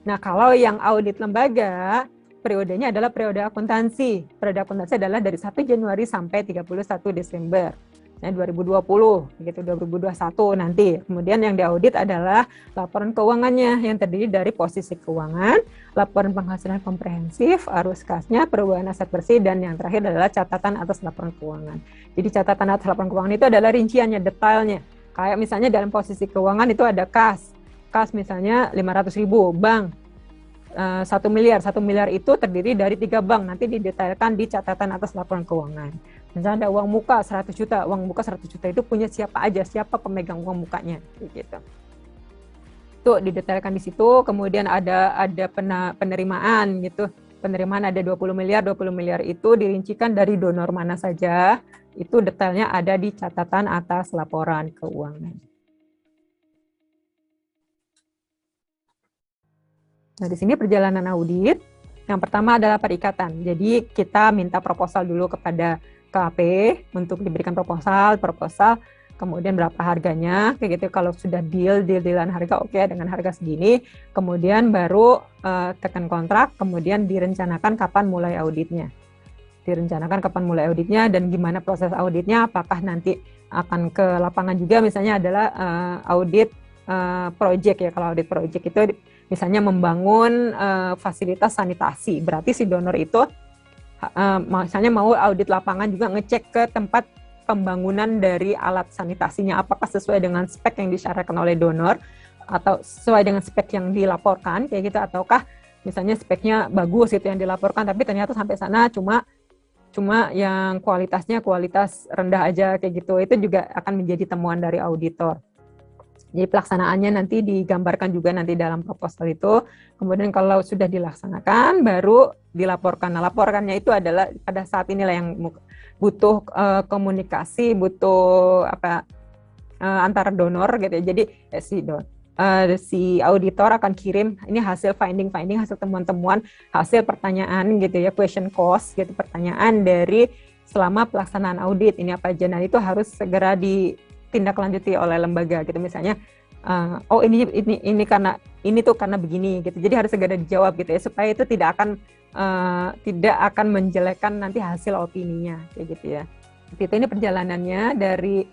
Nah, kalau yang audit lembaga, periodenya adalah periode akuntansi. Periode akuntansi adalah dari 1 Januari sampai 31 Desember. Nah, 2020, gitu, 2021 nanti. Kemudian yang diaudit adalah laporan keuangannya yang terdiri dari posisi keuangan, laporan penghasilan komprehensif, arus kasnya, perubahan aset bersih, dan yang terakhir adalah catatan atas laporan keuangan. Jadi catatan atas laporan keuangan itu adalah rinciannya, detailnya. Kayak misalnya dalam posisi keuangan itu ada kas misalnya 500.000, bank 1 miliar itu terdiri dari 3 bank, nanti didetailkan di catatan atas laporan keuangan. Misalnya ada uang muka 100 juta, uang muka 100 juta itu punya siapa aja, siapa pemegang uang mukanya, gitu. Itu didetailkan di situ. Kemudian ada penerimaan gitu. Penerimaan ada 20 miliar itu dirincikan dari donor mana saja, itu detailnya ada di catatan atas laporan keuangan. Nah, di sini perjalanan audit. Yang pertama adalah perikatan. Jadi kita minta proposal dulu kepada KAP untuk diberikan proposal, kemudian berapa harganya, kayak gitu. Kalau sudah deal-dealan harga, oke, dengan harga segini, kemudian baru tekan kontrak, kemudian direncanakan kapan mulai auditnya. Dan gimana proses auditnya, apakah nanti akan ke lapangan juga, misalnya adalah audit project ya. Kalau audit project itu misalnya membangun fasilitas sanitasi, berarti si donor itu misalnya mau audit lapangan juga ngecek ke tempat pembangunan dari alat sanitasinya, apakah sesuai dengan spek yang disyaratkan oleh donor atau sesuai dengan spek yang dilaporkan, kayak gitu, ataukah misalnya speknya bagus itu yang dilaporkan, tapi ternyata sampai sana cuma yang kualitas rendah aja, kayak gitu. Itu juga akan menjadi temuan dari auditor. Jadi pelaksanaannya nanti digambarkan juga nanti dalam proposal itu. Kemudian kalau sudah dilaksanakan, baru dilaporkan. Nah, laporkannya itu adalah pada saat inilah yang butuh komunikasi, butuh antar donor gitu ya. Jadi si auditor akan kirim ini hasil finding, hasil temuan-temuan, hasil pertanyaan gitu ya, question cost gitu, pertanyaan dari selama pelaksanaan audit ini apa aja. Nah, itu harus segera ditindaklanjuti oleh lembaga gitu, misalnya ini karena begini gitu, jadi harus segera dijawab gitu ya, supaya itu tidak akan menjelekkan nanti hasil opininya, kayak gitu ya. Itu ini perjalanannya dari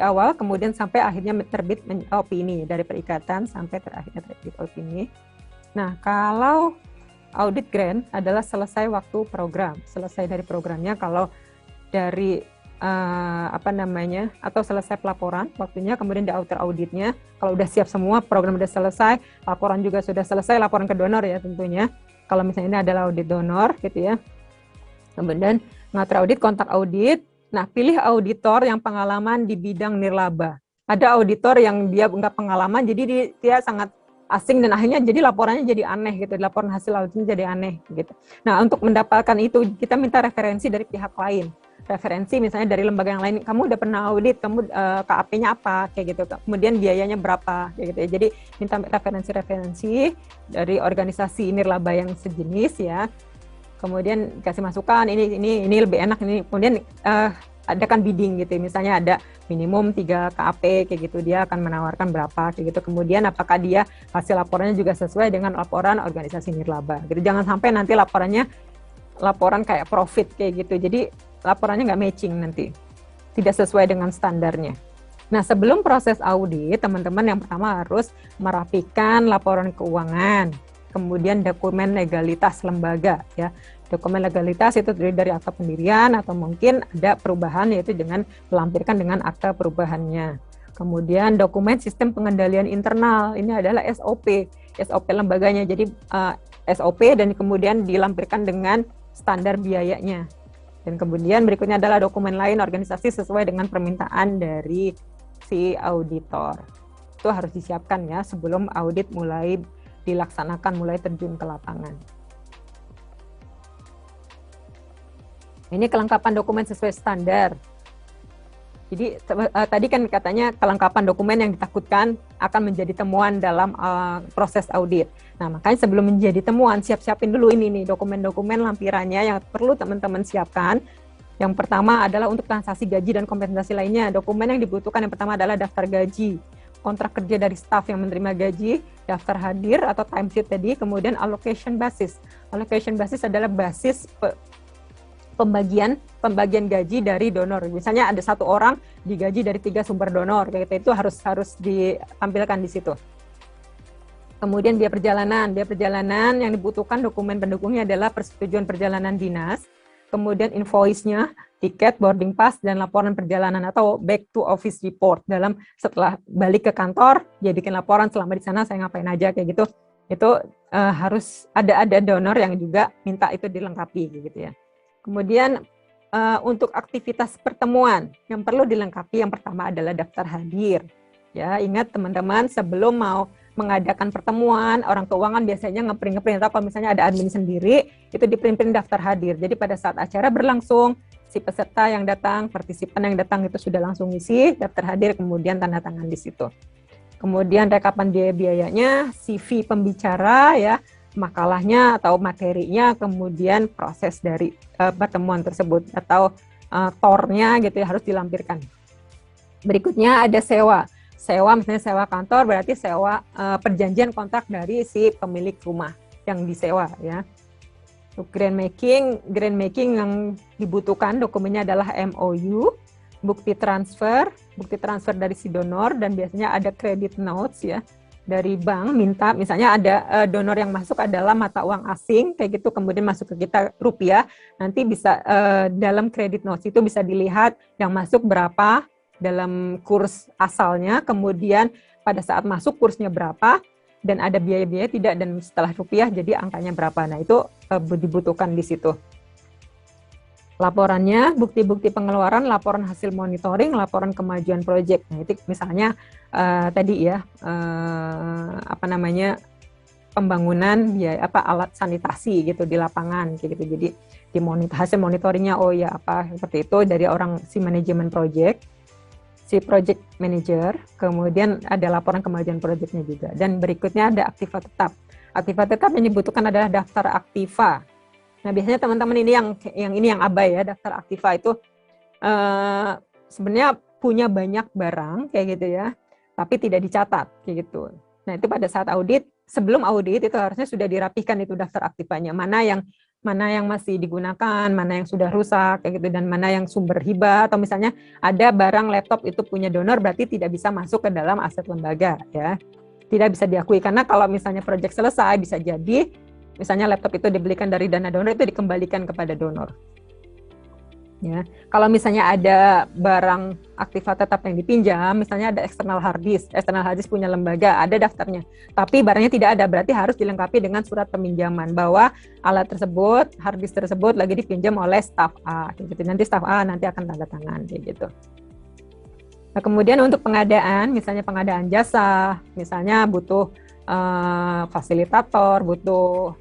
awal kemudian sampai akhirnya terbit opini, dari perikatan sampai terakhirnya terbit opini. Nah, kalau audit grant adalah selesai waktu program, selesai dari programnya. Kalau dari atau selesai pelaporan waktunya, kemudian di auditnya, kalau udah siap semua, program udah selesai, laporan juga sudah selesai, laporan ke donor ya tentunya, kalau misalnya ini adalah audit donor gitu ya. Kemudian ngatur audit, kontak audit. Nah, pilih auditor yang pengalaman di bidang nirlaba. Ada auditor yang dia nggak pengalaman, jadi dia sangat asing, dan akhirnya jadi laporannya jadi aneh gitu, laporan hasil auditnya jadi aneh gitu. Nah, untuk mendapatkan itu kita minta referensi dari pihak lain. Referensi misalnya dari lembaga yang lain, kamu udah pernah audit, kamu KAP-nya apa, kayak gitu, kemudian biayanya berapa, kayak gitu ya. Jadi minta referensi dari organisasi nirlaba yang sejenis ya, kemudian kasih masukan, ini lebih enak, ini kemudian ada kan bidding gitu, misalnya ada minimum 3 KAP kayak gitu, dia akan menawarkan berapa kayak gitu. Kemudian apakah dia hasil laporannya juga sesuai dengan laporan organisasi nirlaba gitu. Jangan sampai nanti laporan kayak profit kayak gitu, jadi laporannya nggak matching nanti, tidak sesuai dengan standarnya. Nah, sebelum proses audit, teman-teman yang pertama harus merapikan laporan keuangan, kemudian dokumen legalitas lembaga ya. Dokumen legalitas itu dari akta pendirian atau mungkin ada perubahan, yaitu dengan melampirkan dengan akta perubahannya. Kemudian dokumen sistem pengendalian internal, ini adalah SOP lembaganya. Jadi SOP dan kemudian dilampirkan dengan standar biayanya. Dan kemudian berikutnya adalah dokumen lain organisasi sesuai dengan permintaan dari si auditor. Itu harus disiapkan ya sebelum audit mulai dilaksanakan, mulai terjun ke lapangan. Ini kelengkapan dokumen sesuai standar. Jadi tadi kan katanya kelengkapan dokumen yang ditakutkan akan menjadi temuan dalam proses audit. Nah, makanya sebelum menjadi temuan, siap-siapin dulu ini nih dokumen-dokumen lampirannya yang perlu teman-teman siapkan. Yang pertama adalah untuk transaksi gaji dan kompensasi lainnya. Dokumen yang dibutuhkan yang pertama adalah daftar gaji, kontrak kerja dari staf yang menerima gaji, daftar hadir atau timesheet tadi, kemudian allocation basis. Allocation basis adalah basis pembagian gaji dari donor. Misalnya ada 1 orang digaji dari 3 sumber donor, kayak gitu, itu harus ditampilkan di situ. Kemudian biaya perjalanan yang dibutuhkan dokumen pendukungnya adalah persetujuan perjalanan dinas, kemudian invoice-nya, tiket, boarding pass, dan laporan perjalanan atau back to office report. Setelah balik ke kantor, dia bikin laporan selama di sana saya ngapain aja kayak gitu. Itu harus ada donor yang juga minta itu dilengkapi gitu ya. Kemudian untuk aktivitas pertemuan yang perlu dilengkapi yang pertama adalah daftar hadir. Ya, ingat teman-teman, sebelum mau mengadakan pertemuan, orang keuangan biasanya ngeprint atau kalau misalnya ada admin sendiri, itu di-print daftar hadir. Jadi pada saat acara berlangsung, si peserta yang datang, partisipan yang datang itu sudah langsung isi daftar hadir, kemudian tanda tangan di situ. Kemudian rekapan biaya-biayanya, CV pembicara ya, makalahnya atau materinya, kemudian proses dari pertemuan tersebut atau tornya gitu ya, harus dilampirkan. Berikutnya ada sewa, misalnya sewa kantor berarti sewa perjanjian kontrak dari si pemilik rumah yang disewa ya. Untuk grant making yang dibutuhkan dokumennya adalah MOU, bukti transfer dari si donor, dan biasanya ada credit notes ya. Dari bank minta, misalnya ada donor yang masuk adalah mata uang asing, kayak gitu, kemudian masuk ke kita rupiah, nanti bisa dalam credit notes itu bisa dilihat yang masuk berapa dalam kurs asalnya, kemudian pada saat masuk kursnya berapa, dan ada biaya-biaya tidak, dan setelah rupiah jadi angkanya berapa. Nah itu dibutuhkan di situ. Laporannya, bukti-bukti pengeluaran, laporan hasil monitoring, laporan kemajuan proyek. Nah, itu misalnya tadi ya pembangunan biaya alat sanitasi gitu di lapangan kayak gitu. Jadi hasil monitoringnya seperti itu dari orang si manajemen proyek, si project manager, kemudian ada laporan kemajuan proyeknya juga. Dan berikutnya ada aktiva tetap. Aktiva tetap yang dibutuhkan adalah daftar aktiva. Nah, biasanya teman-teman ini yang abai ya, daftar aktiva itu sebenarnya punya banyak barang kayak gitu ya, tapi tidak dicatat kayak gitu. Nah, itu pada saat audit, sebelum audit itu harusnya sudah dirapihkan itu daftar aktivanya, mana yang masih digunakan, mana yang sudah rusak kayak gitu, dan mana yang sumber hibah, atau misalnya ada barang laptop itu punya donor berarti tidak bisa masuk ke dalam aset lembaga ya. Tidak bisa diakui, karena kalau misalnya proyek selesai bisa jadi misalnya laptop itu dibelikan dari dana donor, itu dikembalikan kepada donor. Ya, kalau misalnya ada barang aktiva tetap yang dipinjam, misalnya ada external hard disk punya lembaga, ada daftarnya, tapi barangnya tidak ada, berarti harus dilengkapi dengan surat peminjaman bahwa alat tersebut, hard disk tersebut lagi dipinjam oleh staf A, gitu. Nanti staf A nanti akan tanda tangan, gitu. Nah, kemudian untuk pengadaan, misalnya pengadaan jasa, misalnya butuh fasilitator, butuh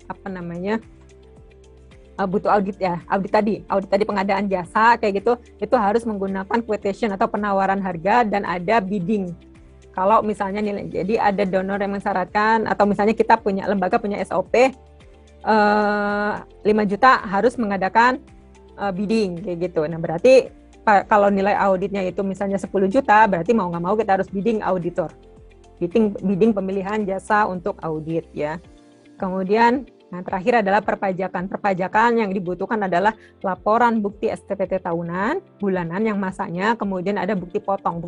butuh audit tadi pengadaan jasa kayak gitu, itu harus menggunakan quotation atau penawaran harga dan ada bidding. Kalau misalnya nilai, jadi ada donor yang mensyaratkan, atau misalnya kita lembaga punya SOP 5 juta harus mengadakan bidding kayak gitu. Nah, berarti kalau nilai auditnya itu misalnya 10 juta, berarti mau nggak mau kita harus bidding auditor. Bidding pemilihan jasa untuk audit ya. Kemudian yang terakhir adalah perpajakan. Perpajakan yang dibutuhkan adalah laporan bukti STPT tahunan, bulanan yang masanya, kemudian ada bukti potong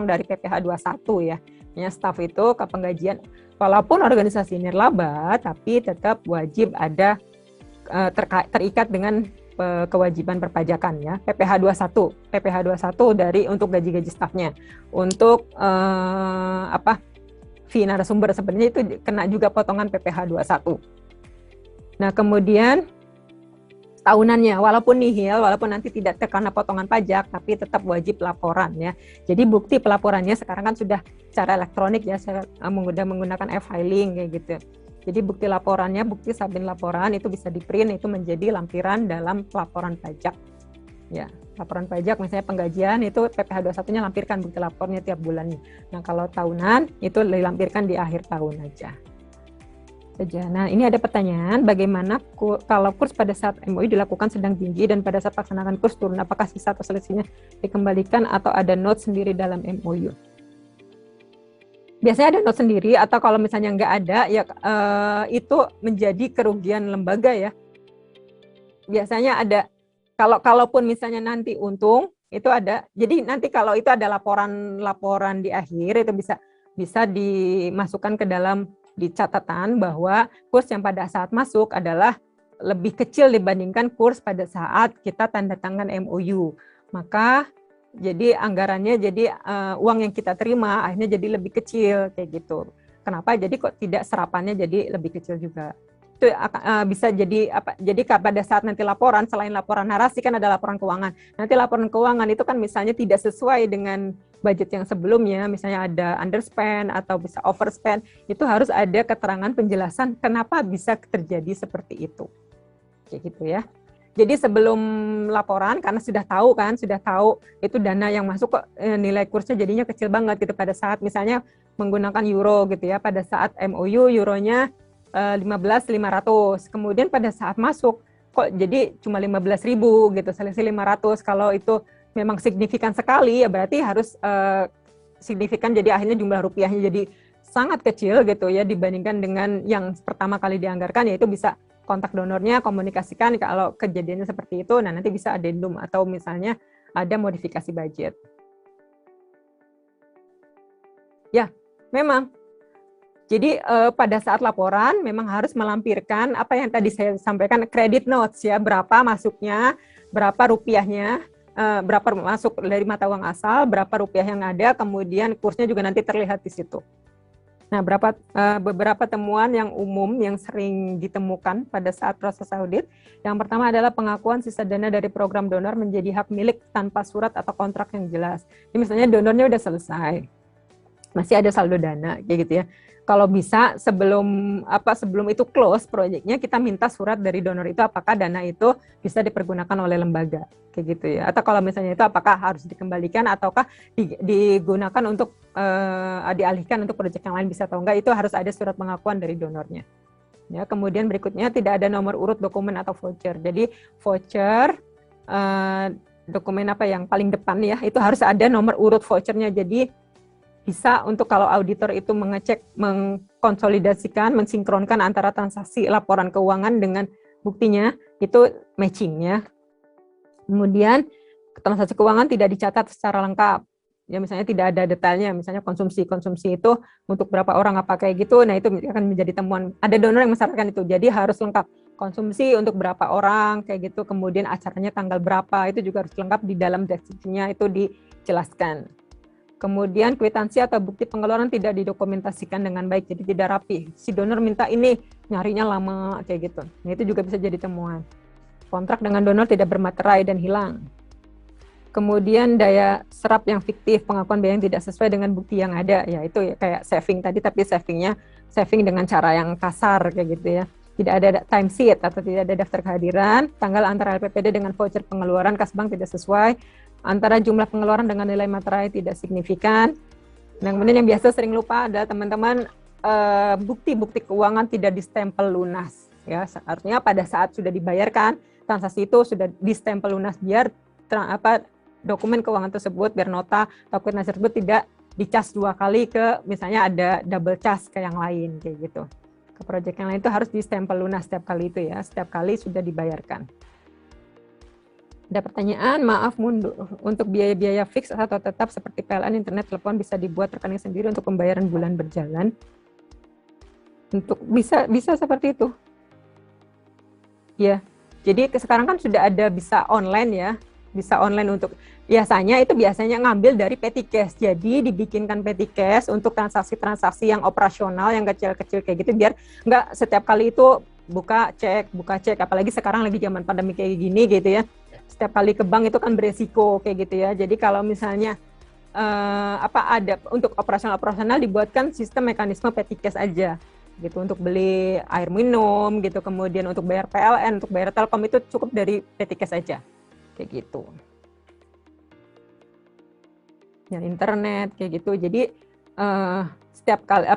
dari PPh 21 ya. Ya, staf itu ke penggajian, walaupun organisasi nirlaba, tapi tetap wajib ada terikat dengan kewajiban perpajakan ya. PPh 21 dari untuk gaji-gaji stafnya. Untuk fee narasumber sebenarnya itu kena juga potongan PPh 21. Nah, kemudian tahunannya walaupun nihil, walaupun nanti tidak terkena potongan pajak, tapi tetap wajib laporan ya. Jadi bukti pelaporannya sekarang kan sudah secara elektronik ya, menggunakan e-filing kayak gitu. Jadi bukti laporannya, bukti sabin laporan itu bisa di-print, itu menjadi lampiran dalam laporan pajak. Ya, laporan pajak misalnya penggajian itu PPh 21-nya lampirkan bukti lapornya tiap bulannya. Nah, kalau tahunan itu dilampirkan di akhir tahun aja. Nah, ini ada pertanyaan, bagaimana kalau kurs pada saat MOU dilakukan sedang tinggi dan pada saat pelaksanaan kurs turun, apakah sisa atau selisihnya dikembalikan atau ada note sendiri dalam MOU? Biasanya ada note sendiri, atau kalau misalnya nggak ada, ya itu menjadi kerugian lembaga ya. Biasanya ada, kalaupun misalnya nanti untung, itu ada. Jadi nanti kalau itu ada laporan di akhir, itu bisa dimasukkan ke dalam di catatan bahwa kurs yang pada saat masuk adalah lebih kecil dibandingkan kurs pada saat kita tanda tangan MOU. Maka jadi anggarannya, jadi uang yang kita terima akhirnya jadi lebih kecil kayak gitu. Kenapa? Jadi kok tidak serapannya jadi lebih kecil juga. Itu bisa jadi apa? Jadi pada saat nanti laporan, selain laporan narasi kan ada laporan keuangan. Nanti laporan keuangan itu kan misalnya tidak sesuai dengan budget yang sebelumnya, misalnya ada underspend atau bisa overspend, itu harus ada keterangan penjelasan kenapa bisa terjadi seperti itu. Kayak gitu ya. Jadi sebelum laporan, karena sudah tahu itu dana yang masuk kok nilai kursnya jadinya kecil banget gitu pada saat misalnya menggunakan euro gitu ya, pada saat MOU euronya 15.500, kemudian pada saat masuk kok jadi cuma 15.000 gitu, selisih 500. Kalau itu memang signifikan sekali ya berarti harus signifikan, jadi akhirnya jumlah rupiahnya jadi sangat kecil gitu ya dibandingkan dengan yang pertama kali dianggarkan, yaitu bisa kontak donornya, komunikasikan kalau kejadiannya seperti itu, nah nanti bisa addendum atau misalnya ada modifikasi budget. Ya, memang. Jadi pada saat laporan memang harus melampirkan apa yang tadi saya sampaikan, credit notes ya, berapa masuknya, berapa rupiahnya, berapa masuk dari mata uang asal, berapa rupiah yang ada, kemudian kursnya juga nanti terlihat di situ. Nah, beberapa temuan yang umum yang sering ditemukan pada saat proses audit. Yang pertama adalah pengakuan sisa dana dari program donor menjadi hak milik tanpa surat atau kontrak yang jelas. Jadi misalnya donornya udah selesai, masih ada saldo dana, kayak gitu ya. Kalau bisa sebelum itu close proyeknya, kita minta surat dari donor itu apakah dana itu bisa dipergunakan oleh lembaga, kayak gitu ya. Atau kalau misalnya itu apakah harus dikembalikan ataukah digunakan untuk dialihkan untuk proyek yang lain, bisa atau enggak, itu harus ada surat pengakuan dari donornya. Ya, kemudian berikutnya tidak ada nomor urut dokumen atau voucher. Jadi voucher dokumen apa yang paling depan ya, itu harus ada nomor urut vouchernya. Jadi bisa untuk kalau auditor itu mengecek, mengkonsolidasikan, mensinkronkan antara transaksi laporan keuangan dengan buktinya, itu matching-nya. Kemudian transaksi keuangan tidak dicatat secara lengkap. Ya misalnya tidak ada detailnya, misalnya konsumsi itu untuk berapa orang apa kayak gitu, nah itu akan menjadi temuan. Ada donor yang mensyaratkan itu, jadi harus lengkap. Konsumsi untuk berapa orang kayak gitu, kemudian acaranya tanggal berapa, itu juga harus lengkap di dalam deskripsinya itu dijelaskan. Kemudian kwitansi atau bukti pengeluaran tidak didokumentasikan dengan baik, jadi tidak rapi. Si donor minta ini, nyarinya lama, kayak gitu. Nah, itu juga bisa jadi temuan. Kontrak dengan donor tidak bermaterai dan hilang. Kemudian daya serap yang fiktif, pengakuan biaya yang tidak sesuai dengan bukti yang ada, ya itu ya, kayak saving tadi, tapi saving dengan cara yang kasar, kayak gitu ya. Tidak ada time sheet atau tidak ada daftar kehadiran, tanggal antara LPPD dengan voucher pengeluaran kas bank tidak sesuai, antara jumlah pengeluaran dengan nilai materai tidak signifikan. Nah, kemudian yang biasa sering lupa adalah teman-teman bukti-bukti keuangan tidak distempel lunas. Ya, artinya pada saat sudah dibayarkan transaksi itu sudah distempel lunas biar dokumen keuangan tersebut, biar nota atau akuntansi tersebut tidak dicas 2 kali ke misalnya ada double cas ke yang lain kayak gitu. Ke proyek yang lain itu harus di-stempel lunas setiap kali itu ya, setiap kali sudah dibayarkan. Ada pertanyaan, maaf mundur. Untuk biaya-biaya fix atau tetap seperti PLN, internet, telepon bisa dibuat rekening sendiri untuk pembayaran bulan berjalan. Untuk bisa seperti itu. Ya. Jadi sekarang kan sudah ada bisa online ya. Bisa online untuk biasanya ngambil dari petty cash. Jadi dibikinkan petty cash untuk transaksi-transaksi yang operasional yang kecil-kecil kayak gitu biar nggak setiap kali itu buka cek apalagi sekarang lagi zaman pandemi kayak gini gitu ya. Setiap kali ke bank itu kan beresiko kayak gitu ya. Jadi kalau misalnya ada untuk operasional dibuatkan sistem mekanisme petty cash aja gitu untuk beli air minum gitu, kemudian untuk bayar PLN, untuk bayar Telkom itu cukup dari petty cash aja kayak gitu. Ya, internet kayak gitu. Jadi setiap kali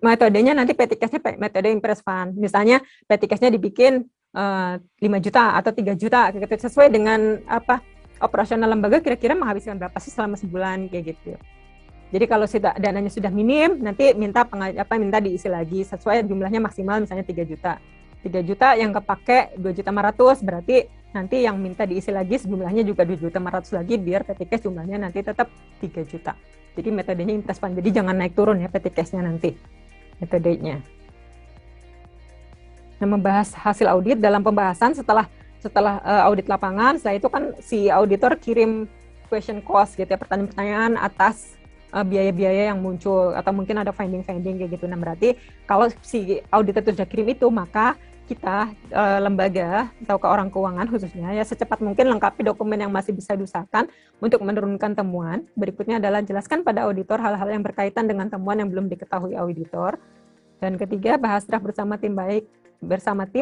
metodenya nanti petty cash-nya metode impress fund. Misalnya petty cash-nya dibikin 5 juta atau 3 juta gitu, sesuai dengan operasional lembaga kira-kira menghabiskan berapa sih selama sebulan kayak gitu. Jadi kalau dananya sudah minim, nanti minta diisi lagi sesuai jumlahnya maksimal misalnya 3 juta. 3 juta yang kepake 2.500.000 berarti nanti yang minta diisi lagi jumlahnya juga 2.500.000 lagi biar petty cash jumlahnya nanti tetap 3 juta. Jadi metodenya impress fund. Jadi jangan naik turun ya petty cash-nya nanti metodenya. Nah, membahas hasil audit dalam pembahasan setelah audit lapangan, setelah itu kan si auditor kirim question cost gitu ya, pertanyaan-pertanyaan atas biaya-biaya yang muncul atau mungkin ada finding-finding kayak gitu. Nah, berarti kalau si auditor itu sudah kirim itu, maka kita lembaga atau ke orang keuangan khususnya ya secepat mungkin lengkapi dokumen yang masih bisa diusahakan untuk menurunkan temuan. Berikutnya adalah jelaskan pada auditor hal-hal yang berkaitan dengan temuan yang belum diketahui auditor. Dan ketiga, bahas draft bersama tim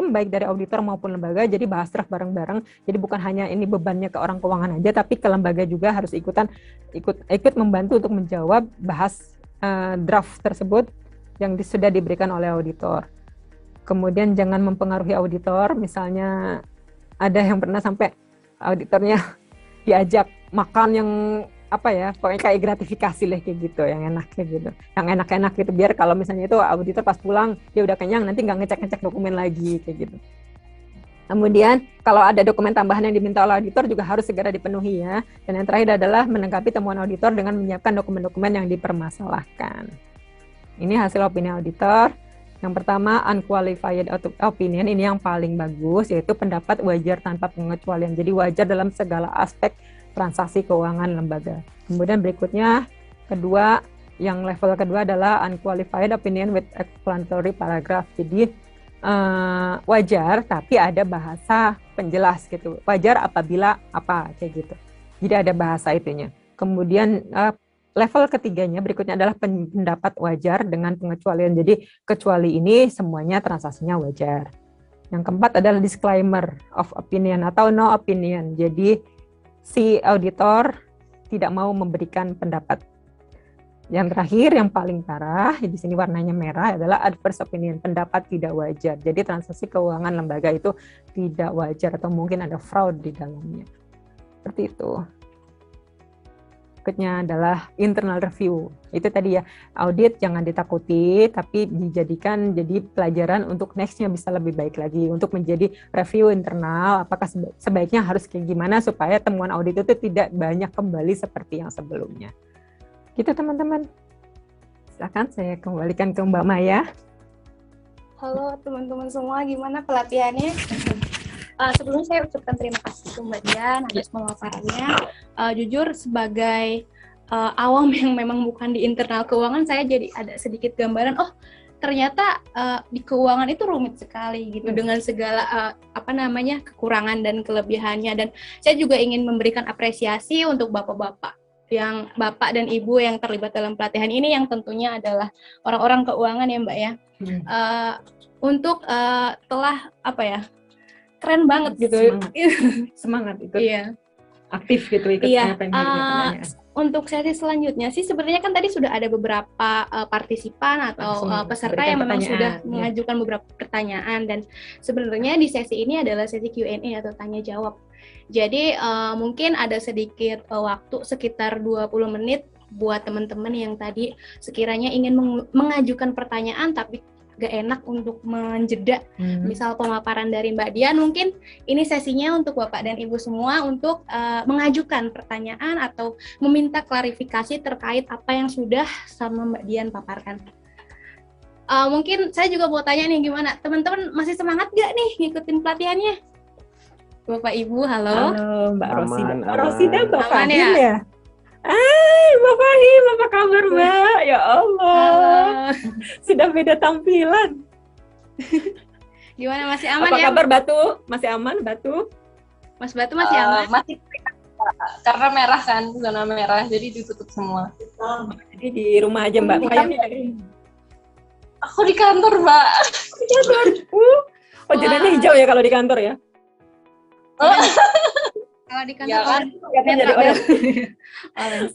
baik dari auditor maupun lembaga. Jadi bahas draft bareng-bareng. Jadi bukan hanya ini bebannya ke orang keuangan aja, tapi ke lembaga juga harus ikut membantu untuk menjawab bahas draft tersebut yang sudah diberikan oleh auditor. Kemudian jangan mempengaruhi auditor. Misalnya ada yang pernah sampai auditornya diajak makan yang pokoknya kayak gratifikasi lah kayak gitu, yang enak kayak gitu, yang enak-enak gitu, biar kalau misalnya itu auditor pas pulang dia udah kenyang, nanti nggak ngecek-ngecek dokumen lagi kayak gitu. Kemudian kalau ada dokumen tambahan yang diminta oleh auditor juga harus segera dipenuhi ya. Dan yang terakhir adalah menanggapi temuan auditor dengan menyiapkan dokumen-dokumen yang dipermasalahkan. Ini hasil opini auditor. Yang pertama, unqualified opinion, ini yang paling bagus, yaitu pendapat wajar tanpa pengecualian. Jadi wajar dalam segala aspek transaksi keuangan lembaga. Kemudian berikutnya, yang level kedua adalah unqualified opinion with explanatory paragraph. Jadi wajar tapi ada bahasa penjelas gitu. Wajar apabila kayak gitu. Jadi ada bahasa itunya. Kemudian level ketiganya berikutnya adalah pendapat wajar dengan pengecualian. Jadi kecuali ini semuanya transaksinya wajar. Yang keempat adalah disclaimer of opinion atau no opinion. Jadi si auditor tidak mau memberikan pendapat. Yang terakhir, yang paling parah, di sini warnanya merah, adalah adverse opinion, pendapat tidak wajar. Jadi transaksi keuangan lembaga itu tidak wajar atau mungkin ada fraud di dalamnya. Seperti itu. Berikutnya adalah internal review. Itu tadi ya, audit jangan ditakuti, tapi dijadikan jadi pelajaran untuk next-nya bisa lebih baik lagi. Untuk menjadi review internal, apakah sebaiknya harus kayak gimana supaya temuan audit itu tidak banyak kembali seperti yang sebelumnya. Gitu teman-teman. Silakan saya kembalikan ke Mbak Maya. Halo teman-teman semua, gimana pelatihannya? Sebelumnya saya ucapkan terima kasih ke Mbak Dian atas pemaparannya. Jujur sebagai awam yang memang bukan di internal keuangan, saya jadi ada sedikit gambaran, ternyata di keuangan itu rumit sekali gitu dengan segala kekurangan dan kelebihannya. Dan saya juga ingin memberikan apresiasi untuk bapak-bapak dan ibu yang terlibat dalam pelatihan ini, yang tentunya adalah orang-orang keuangan ya Mbak ya. Untuk telah keren banget gitu. Semangat itu. Iya. Aktif gitu ikut iya. untuk sesi selanjutnya sih sebenarnya kan tadi sudah ada beberapa partisipan atau peserta yang memang sudah mengajukan beberapa pertanyaan, dan sebenarnya di sesi ini adalah sesi Q&A atau tanya jawab. Jadi mungkin ada sedikit waktu sekitar 20 menit buat teman-teman yang tadi sekiranya ingin mengajukan pertanyaan tapi gak enak untuk menjeda, misal pemaparan dari Mbak Dian, mungkin ini sesinya untuk Bapak dan Ibu semua untuk mengajukan pertanyaan atau meminta klarifikasi terkait apa yang sudah sama Mbak Dian paparkan. Mungkin saya juga mau tanya nih, gimana teman-teman, masih semangat gak nih ngikutin pelatihannya? Bapak Ibu, halo. Halo Mbak Rosida. Aman. Rosida Mbak Aman Fahim ya? ya? Mbak Fahim, apa kabar Mbak? Ya Allah, sudah beda tampilan. Gimana, masih aman Apa ya? kabar Batu? Masih aman Batu? Mas Batu masih aman? Masih karena merah kan, zona merah, jadi ditutup semua. Jadi di rumah aja Mbak. Aku di kantor, Mbak. Oh, jadinya hijau ya kalau di kantor ya? Kalau di kantor Ya kan? Jadi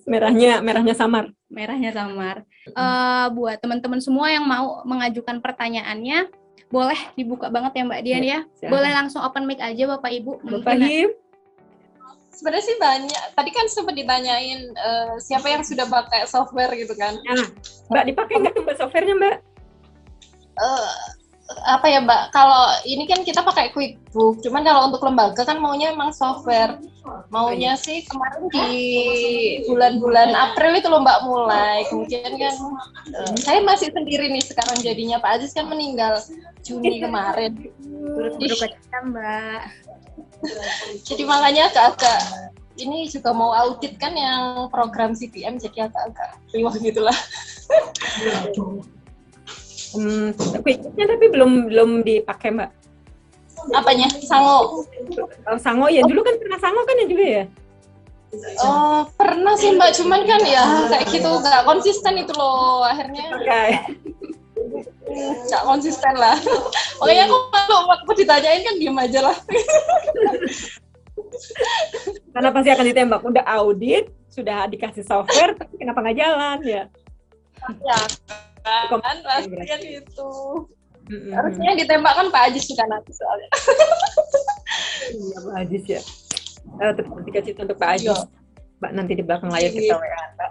merahnya samar. merahnya samar. Buat teman-teman semua yang mau mengajukan pertanyaannya, boleh dibuka banget ya Mbak Dian ya. Boleh langsung open mic aja Bapak Ibu. Mbak Fahim. Sebenarnya sih banyak. Tadi kan sempat ditanyain siapa yang sudah pakai software gitu kan. Nah, Mbak dipakai nggak tuh Mbak softwarenya Mbak? Apa ya Mbak, kalau ini kan kita pakai QuickBook, cuman kalau untuk lembaga kan maunya emang software. Maunya sih kemarin di bulan-bulan April itu loh Mbak mulai, kemudian kan saya masih sendiri nih sekarang jadinya, Pak Aziz kan meninggal Juni kemarin. Berduka cita Mbak. Jadi makanya agak-agak ini juga mau audit kan yang program CPM, jadi agak-agak riwah gitulah. QuickBooknya tapi belum dipakai Mbak. Apanya? Sango? Sango ya, dulu kan pernah Sango kan ya juga ya? Oh, pernah sih Mbak, cuman kan ya kayak gitu nggak konsisten itu loh, akhirnya nggak konsisten lah. Makanya aku kalau waktu ditanyain kan diem aja lah. Karena pasti akan ditembak, udah audit, sudah dikasih software, tapi kenapa nggak jalan ya? Ya kan, pastinya itu. Harusnya yang ditembak kan Pak Ajis bukan aku soalnya. Iya Pak Ajis ya. Terus dikasih untuk Pak Ajis. Mbak nanti di belakang layar kita WA Mbak.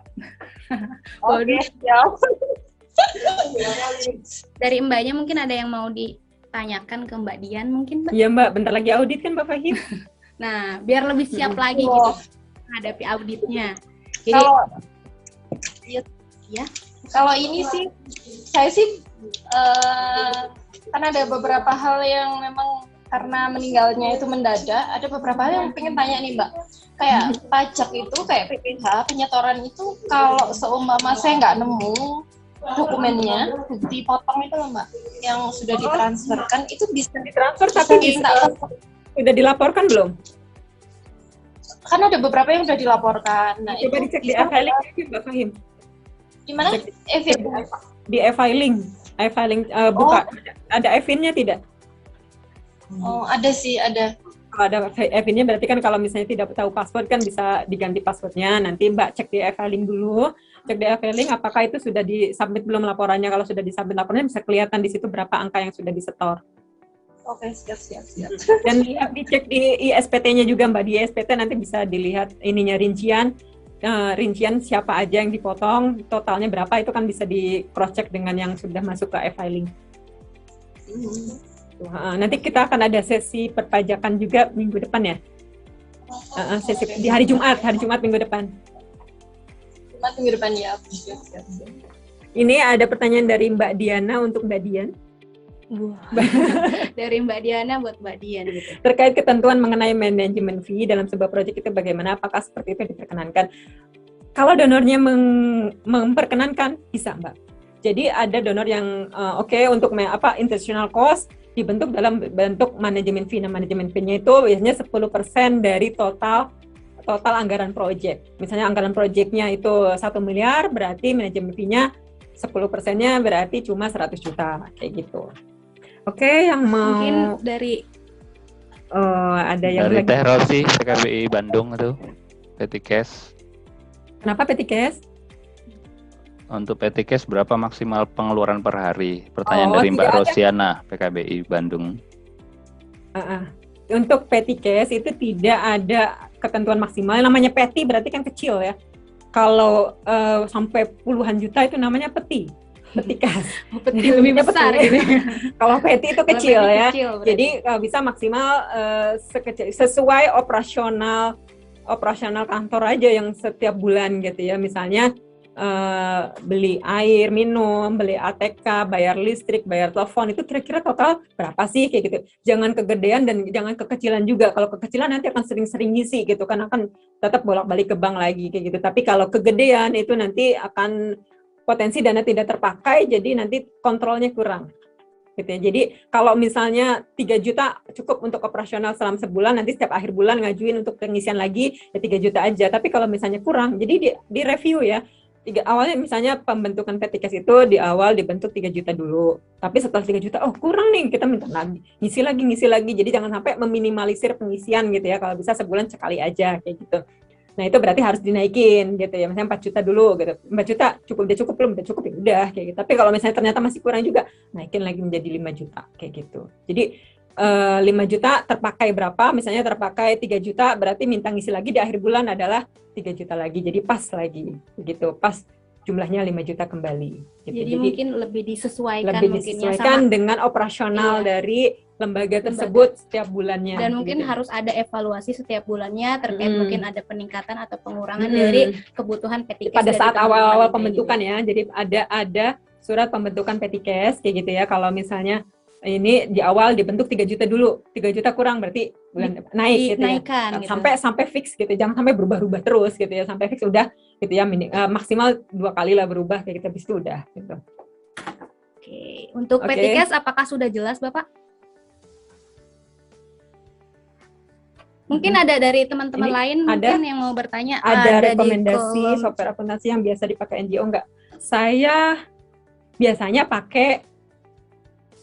Oke, siap. Dari Mbaknya mungkin ada yang mau ditanyakan ke Mbak Dian mungkin Mbak? Iya Mbak, bentar lagi audit kan Mbak Fahim. Nah, biar lebih siap lagi gitu menghadapi auditnya. Jadi, Kalau ya. Kalau ini sih, saya sih karena ada beberapa hal yang memang karena meninggalnya itu mendadak, ada beberapa hal yang pengen tanya nih Mbak. Kayak pajak itu, kayak PPh, penyetoran itu, kalau seumpama saya nggak nemu dokumennya, bukti potong itu loh Mbak, yang sudah ditransferkan, itu bisa Ditransfer tapi sudah dilaporkan belum? Kan ada beberapa yang sudah dilaporkan. Nah, Coba itu dicek di bisa e-filing Mbak Fahim. gimana? Di e-filing, buka. Ada e-finnya tidak? Oh, ada sih, ada. Kalau ada e-finnya berarti kan kalau misalnya tidak tahu password kan bisa diganti passwordnya. Nanti Mbak cek di e-filing dulu, cek di e-filing apakah itu sudah disubmit belum laporannya. Kalau sudah disubmit laporannya bisa kelihatan di situ berapa angka yang sudah disetor. Oke, siap. Dan dicek di ISPT-nya juga Mbak, di ISPT nanti bisa dilihat ininya rincian siapa aja yang dipotong, totalnya berapa, itu kan bisa di cross check dengan yang sudah masuk ke e-filing. Nanti kita akan ada sesi perpajakan juga minggu depan ya. Sesi di hari Jumat minggu depan. Jumat minggu depan ya. Siap. Ini ada pertanyaan dari Mbak Diana untuk Mbak Dian. Dari Mbak Diana buat Mbak Dian gitu. Terkait ketentuan mengenai manajemen fee dalam sebuah proyek itu bagaimana? Apakah seperti itu yang diperkenankan? Kalau donornya memperkenankan, bisa Mbak. Jadi ada donor yang untuk intentional cost dibentuk dalam bentuk manajemen fee. Nah, manajemen fee-nya itu biasanya 10% dari total anggaran proyek. Misalnya anggaran proyeknya itu 1 miliar, berarti manajemen fee-nya 10%-nya berarti cuma 100 juta, kayak gitu. Oke, yang mau Mungkin dari ada yang dari lagi. Teh Rosi, PKBI Bandung itu, Petty Cash. Kenapa Petikes? Untuk PTKes berapa maksimal pengeluaran per hari? Pertanyaan Oh, dari Mbak tidak ada. Rosiana, PKBI Bandung. Untuk Petikes itu tidak ada ketentuan maksimal. Yang namanya peti berarti kan kecil ya. Kalau sampai puluhan juta itu namanya peti. Petikas. Peti lebih Namanya besar peti. gitu. Kalau peti itu Kalau kecil peti ya. kecil berarti. Jadi bisa maksimal sesuai operasional kantor aja yang setiap bulan gitu ya. Misalnya beli air minum, beli ATK, bayar listrik, bayar telepon, itu kira-kira total berapa sih kayak gitu. Jangan kegedean dan jangan kekecilan juga. Kalau kekecilan nanti akan sering-sering ngisi gitu kan, akan tetap bolak-balik ke bank lagi kayak gitu. Tapi kalau kegedean itu nanti akan potensi dana tidak terpakai, jadi nanti kontrolnya kurang. Gitu ya. Jadi kalau misalnya 3 juta cukup untuk operasional selama sebulan, nanti setiap akhir bulan ngajuin untuk pengisian lagi ya 3 juta aja. Tapi kalau misalnya kurang, jadi di review ya. Awalnya misalnya pembentukan Petikes itu di awal dibentuk 3 juta dulu. Tapi setelah 3 juta, oh kurang nih, kita minta lagi. Ngisi lagi. Jadi jangan sampai meminimalisir pengisian gitu ya. Kalau bisa sebulan sekali aja kayak gitu. Nah itu berarti harus dinaikin gitu ya. Misalnya 4 juta dulu gitu. 4 juta cukup belum? Udah cukup ya udah kayak gitu. Tapi kalau misalnya ternyata masih kurang juga, naikin lagi menjadi 5 juta kayak gitu. Jadi 5 juta terpakai berapa, misalnya terpakai 3 juta, berarti minta ngisi lagi di akhir bulan adalah 3 juta lagi, jadi pas lagi, begitu, pas jumlahnya 5 juta kembali. Gitu. Jadi mungkin lebih disesuaikan sama dengan operasional dari lembaga tersebut setiap bulannya. Dan mungkin gitu. harus ada evaluasi setiap bulannya terkait mungkin ada peningkatan atau pengurangan dari kebutuhan Petikes. Pada saat awal-awal pembentukan ya, jadi ada surat pembentukan Petikes kayak gitu ya, kalau misalnya ini di awal dibentuk 3 juta dulu, 3 juta kurang berarti bulan naik gitu ya. Gitu. Sampai fix gitu, jangan sampai berubah-ubah terus gitu ya, sampai fix udah gitu ya, maksimal 2 kali lah berubah kayak gitu, habis itu udah gitu. Oke, untuk Petikes apakah sudah jelas Bapak? Mungkin ada dari teman-teman lain mungkin yang mau bertanya. Ada rekomendasi software akuntansi yang biasa dipakai NGO enggak? Saya biasanya pakai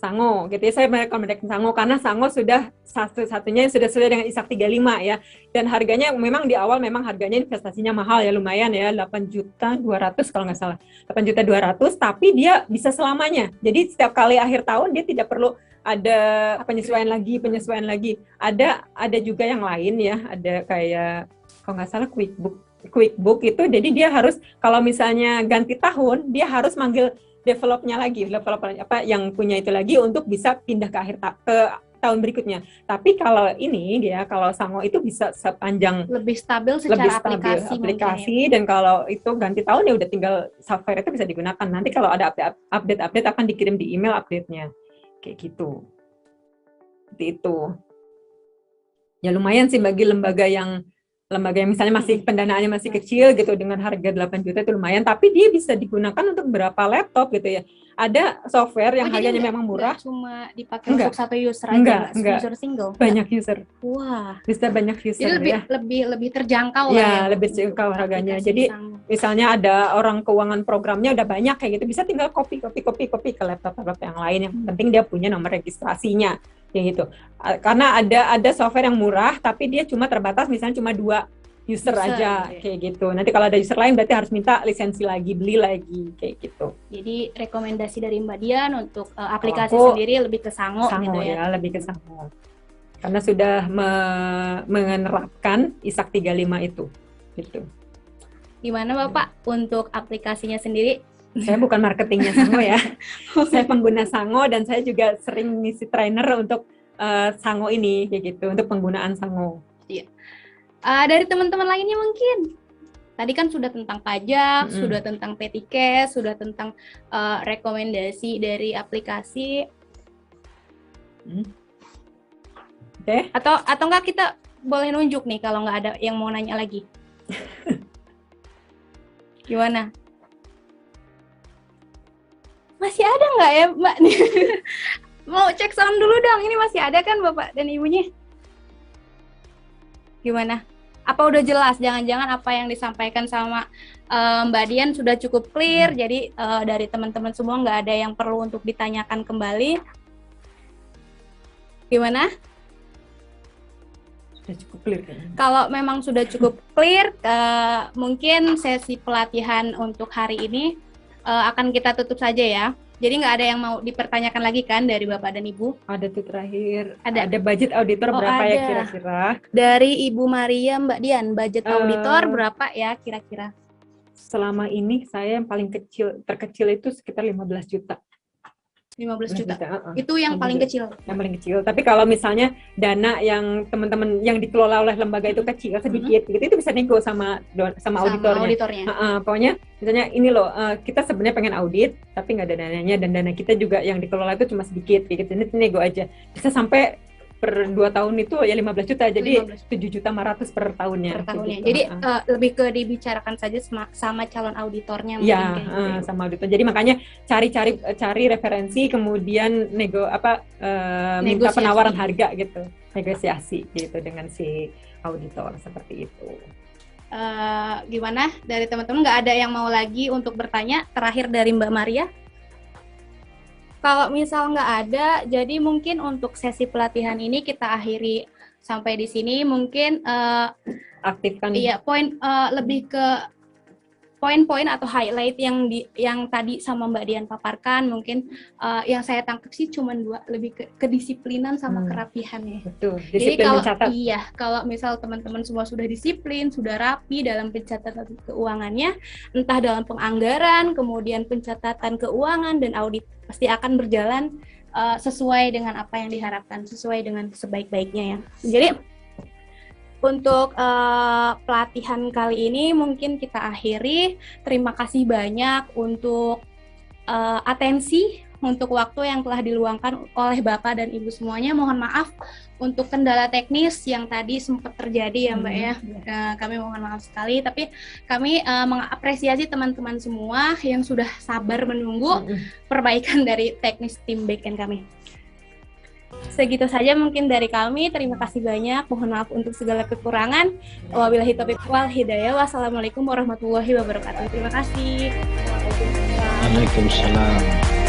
Sango gitu ya, saya merekomendasikan Sango karena Sango sudah satu-satunya yang sudah sesuai dengan ISAK 35 ya, dan harganya memang di awal memang harganya investasinya mahal ya, lumayan ya, 8.200.000 kalau nggak salah, 8.200.000, tapi dia bisa selamanya, jadi setiap kali akhir tahun dia tidak perlu ada penyesuaian lagi, ada juga yang lain ya, ada kayak kalau nggak salah QuickBook itu, jadi dia harus kalau misalnya ganti tahun dia harus manggil developer yang punya itu lagi untuk bisa pindah ke tahun berikutnya. Tapi kalau ini kalau Sango itu bisa sepanjang lebih stabil secara aplikasi dan kalau itu ganti tahun ya udah tinggal software itu bisa digunakan. Nanti kalau ada update akan dikirim di email update-nya. Kayak gitu. Seperti itu. Ya lumayan sih bagi lembaga yang misalnya masih pendanaannya masih kecil gitu, dengan harga 8 juta itu lumayan, tapi dia bisa digunakan untuk berapa laptop gitu ya. Ada software yang harganya memang murah. Cuma dipakai untuk satu user aja, user single. Banyak user. Wah, bisa banyak user. Jadi lebih terjangkau ya. Lebih terjangkau harganya. Jadi misalnya ada orang keuangan programnya udah banyak kayak gitu, bisa tinggal copy ke laptop yang lain. Yang penting dia punya nomor registrasinya. Kayak gitu. Karena ada software yang murah tapi dia cuma terbatas misalnya cuma 2 user aja kayak gitu. Nanti kalau ada user lain berarti harus minta lisensi lagi, beli lagi kayak gitu. Jadi rekomendasi dari Mbak Dian untuk aplikasi sendiri lebih ke Sango gitu ya. Lebih ke Sango. Karena sudah menerapkan ISAK 35 itu gitu. Gimana Bapak untuk aplikasinya sendiri? Saya bukan marketingnya Sango ya. Saya pengguna Sango dan saya juga sering ngisi trainer untuk Sango ini kayak gitu, untuk penggunaan Sango. Iya. Dari teman-teman lainnya mungkin. Tadi kan sudah tentang pajak, sudah tentang Petikes, sudah tentang rekomendasi dari aplikasi. Oke. Atau enggak kita boleh nunjuk nih kalau nggak ada yang mau nanya lagi. Gimana? Masih ada nggak ya Mbak? Mau cek sound dulu dong, ini masih ada kan Bapak dan Ibunya? Gimana? Apa udah jelas? Jangan-jangan apa yang disampaikan sama Mbak Dian sudah cukup clear, jadi dari teman-teman semua nggak ada yang perlu untuk ditanyakan kembali. Gimana? Sudah cukup clear kan? Kalau memang sudah cukup clear, mungkin sesi pelatihan untuk hari ini akan kita tutup saja ya. Jadi nggak ada yang mau dipertanyakan lagi kan dari Bapak dan Ibu? Ada tuh terakhir, Ada. ada budget auditor Oh, berapa ya ada. kira-kira? Dari Ibu Maria, Mbak Dian, budget auditor Eh, berapa ya kira-kira? Selama ini saya yang paling terkecil itu sekitar 15 juta. 15 juta. heeh. Itu yang paling kecil. Yang paling kecil. Tapi kalau misalnya dana yang teman-teman yang dikelola oleh lembaga itu kecil sedikit, gitu, itu bisa nego sama auditornya. Pokoknya misalnya ini loh, kita sebenarnya pengen audit, tapi nggak ada dananya, dan dana kita juga yang dikelola itu cuma sedikit, gitu. Ini nego aja. Bisa sampai per 2 tahun itu ya 15 juta, jadi 7.500.000 per tahunnya. Per tahunnya. Gitu. Jadi lebih ke dibicarakan saja sama calon auditornya. Ya, mungkin kayak gitu ya. sama auditor. Jadi makanya cari referensi, kemudian minta Negosiasi. penawaran harga gitu, negosiasi gitu dengan si auditor seperti itu. Gimana dari teman-teman, nggak ada yang mau lagi untuk bertanya? Terakhir dari Mbak Maria. Kalau misal nggak ada, jadi mungkin untuk sesi pelatihan ini kita akhiri sampai di sini. Mungkin Aktifkan. iya, lebih ke poin-poin atau highlight yang tadi sama Mbak Dian paparkan. Mungkin yang saya tangkap sih cuma 2, lebih ke kedisiplinan sama kerapihan ya. Betul. Jadi Disiplin mencatat. kalau misal teman-teman semua sudah disiplin, sudah rapi dalam pencatatan keuangannya, entah dalam penganggaran, kemudian pencatatan keuangan dan audit, pasti akan berjalan sesuai dengan apa yang diharapkan, sesuai dengan sebaik-baiknya ya. Jadi untuk pelatihan kali ini mungkin kita akhiri. Terima kasih banyak untuk atensi, untuk waktu yang telah diluangkan oleh Bapak dan Ibu semuanya. Mohon maaf untuk kendala teknis yang tadi sempat terjadi ya Mbak ya. Kami mohon maaf sekali, tapi kami mengapresiasi teman-teman semua yang sudah sabar menunggu perbaikan dari teknis tim backend kami. Segitu saja mungkin dari kami. Terima kasih banyak. Mohon maaf untuk segala kekurangan. Wabillahi taufiq wal hidayah. Wassalamualaikum warahmatullahi wabarakatuh. Terima kasih. Waalaikumsalam.